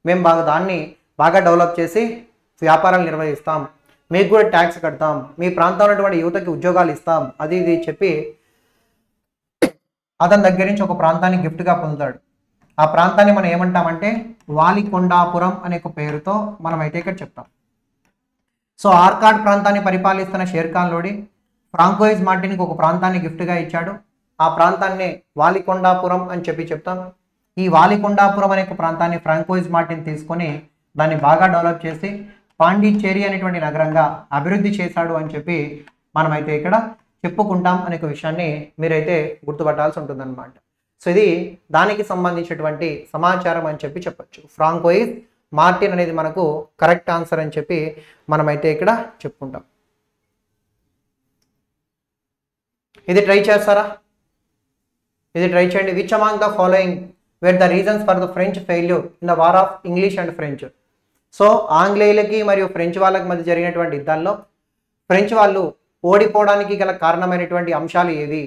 మేము దాన్ని బాగా డెవలప్ చేసి వ్యాపారాలు నిర్వహిస్తాం, మీకు కూడా ట్యాక్స్ కడతాం, మీ ప్రాంతంలో ఉన్నటువంటి యువతకి ఉద్యోగాలు ఇస్తాం, అది ఇది చెప్పి అతని దగ్గర నుంచి ఒక ప్రాంతాన్ని గిఫ్ట్గా పొందుతాడు. ఆ ప్రాంతాన్ని మనం ఏమంటామంటే వాలికొండాపురం అనే ఒక పేరుతో మనమైతే ఇక్కడ చెప్తాం. సో ఆర్కాడ్ ప్రాంతాన్ని పరిపాలిస్తున్న షేర్ఖాన్ లోడి ఫ్రాంకోయిజ్ మార్టిన్కి ఒక ప్రాంతాన్ని గిఫ్ట్గా ఇచ్చాడు. ఆ ప్రాంతాన్ని వాలికొండాపురం అని చెప్పి చెప్తాం. ఈ వాలికొండాపురం అనే ఒక ప్రాంతాన్ని ఫ్రాంకోయిజ్ మార్టిన్ తీసుకొని దాన్ని బాగా డెవలప్ చేసి పాండిచ్చేరి అనేటువంటి నగరంగా అభివృద్ధి చేశాడు అని చెప్పి మనమైతే ఇక్కడ చెప్పుకుంటాం అనే ఒక విషయాన్ని మీరైతే గుర్తుపట్టాల్సి ఉంటుందన్నమాట. సో ఇది దానికి సంబంధించినటువంటి సమాచారం అని చెప్పి చెప్పొచ్చు. ఫ్రాంకోయిజ్ మార్టిన్ అనేది మనకు కరెక్ట్ ఆన్సర్ అని చెప్పి మనమైతే ఇక్కడ చెప్పుకుంటాం. ఇది ట్రై చేస్తారా? ఇది ట్రై చేయండి. Which among the following were the reasons for the French failure in the war of English and French. So ఆంగ్లేయులకి మరియు ఫ్రెంచ్ వాళ్ళకి మధ్య జరిగినటువంటి యుద్ధాల్లో ఫ్రెంచ్ వాళ్ళు ఓడిపోవడానికి గల కారణమైనటువంటి అంశాలు ఏవి,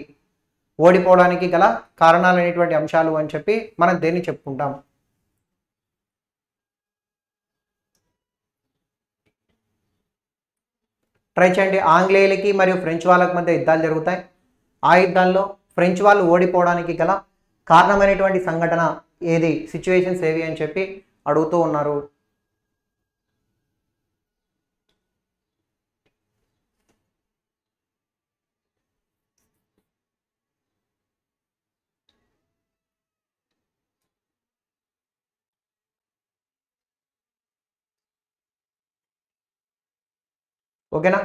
ఓడిపోవడానికి గల కారణాలైనటువంటి అంశాలు అని చెప్పి మనం దేన్ని చెప్పుకుంటాం? ట్రై చేయండి. ఆంగ్లేయులకి మరియు ఫ్రెంచ్ వాళ్ళకి మధ్య యుద్ధాలు జరుగుతాయి. ఆ యుద్ధాల్లో ఫ్రెంచ్ వాళ్ళు ఓడిపోవడానికి గల కారణమైనటువంటి సంఘటన ఏది, సిచ్యువేషన్స్ ఏవి అని చెప్పి అడుగుతూ ఉన్నారు. ఓకేనా?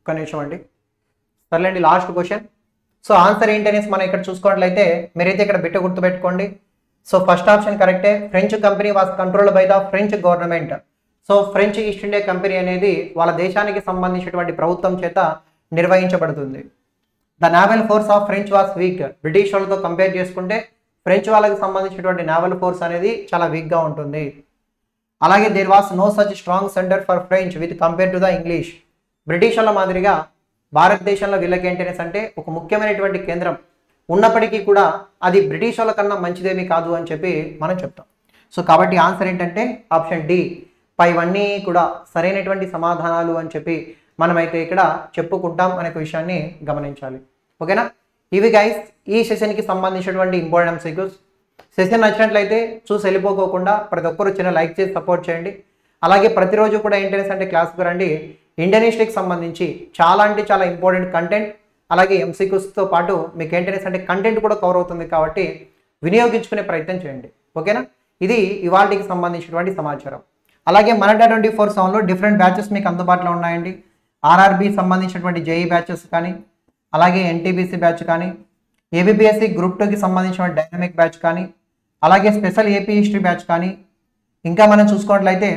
ఒక్క నిమిషం అండి. సర్లేండి, లాస్ట్ క్వశ్చన్. సో ఆన్సర్ ఏంటనేసి మనం ఇక్కడ చూసుకున్నట్లయితే మీరైతే ఇక్కడ బిట్ట గుర్తుపెట్టుకోండి. సో ఫస్ట్ ఆప్షన్ కరెక్టే. French company was controlled by the French government. So French East India company అనేది వాళ్ళ దేశానికి సంబంధించినటువంటి ప్రభుత్వం చేత నిర్వహించబడుతుంది. The naval force of French was weak. British వాళ్ళతో కంపేర్ చేసుకుంటే ఫ్రెంచ్ వాళ్ళకి సంబంధించినటువంటి నావల్ ఫోర్స్ అనేది చాలా వీక్గా ఉంటుంది. అలాగే there was no such strong centre for French with compare to the English. British వాళ్ళ మాదిరిగా భారతదేశంలో వీళ్ళకి ఏంటనేసి అంటే ఒక ముఖ్యమైనటువంటి కేంద్రం ఉన్నప్పటికీ కూడా అది బ్రిటిష్ వాళ్ళ కన్నా మంచిదేమీ కాదు అని చెప్పి మనం చెప్తాం. సో కాబట్టి ఆన్సర్ ఏంటంటే ఆప్షన్ డి. పైవన్నీ కూడా సరైనటువంటి సమాధానాలు అని చెప్పి మనమైతే ఇక్కడ చెప్పుకుంటాం అనే విషయాన్ని గమనించాలి. ఓకేనా? ఇవి గైస్ ఈ సెషన్కి సంబంధించినటువంటి ఇంపార్టెంట్ MCQs. సెషన్ నచ్చినట్లయితే చూసి వెళ్ళిపోకోకుండా ప్రతి ఒక్కరు చిన్న లైక్ చేసి సపోర్ట్ చేయండి. అలాగే ప్రతిరోజు కూడా ఏంటనేసి అంటే క్లాస్కి రండి. ఇండియన్ హిస్టరీకి సంబంధించి చాలా అంటే చాలా ఇంపార్టెంట్ కంటెంట్ అలాగే MCQsతో పాటు మీకు ఏంటనేసి అంటే కంటెంట్ కూడా కవర్ అవుతుంది కాబట్టి వినియోగించుకునే ప్రయత్నం చేయండి. ఓకేనా? ఇది ఇవాళకి సంబంధించినటువంటి సమాచారం. అలాగే మన Adda24/7లో డిఫరెంట్ బ్యాచెస్ మీకు అందుబాటులో ఉన్నాయండి. ఆర్ఆర్బి సంబంధించినటువంటి జేఈ బ్యాచెస్ కానీ, అలాగే ఎన్టీబీసీ బ్యాచ్ కానీ, ఏబిపిఎస్సి గ్రూప్ 2కి సంబంధించిన డైనమిక్ బ్యాచ్ కానీ, అలాగే స్పెషల్ ఏపీ హిస్టరీ బ్యాచ్ కానీ, ఇంకా మనం చూసుకున్నట్లయితే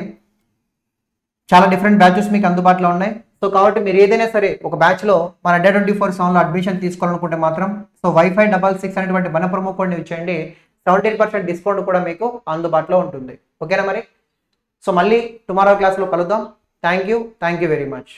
చాలా డిఫరెంట్ బ్యాచెస్ మీకు అందుబాటులో ఉన్నాయి. సో కాబట్టి మీరు ఏదైనా సరే ఒక బ్యాచ్లో మన Adda24/7లో అడ్మిషన్ తీసుకోవాలనుకుంటే మాత్రం సో వైఫై 66 అనేటువంటి మన ప్రొమో కోడ్ని ఇచ్చేయండి. 17% డిస్కౌంట్ కూడా మీకు అందుబాటులో ఉంటుంది. ఓకేనా మరి? సో మళ్ళీ టుమారో క్లాస్లో కలుద్దాం. Thank you very much.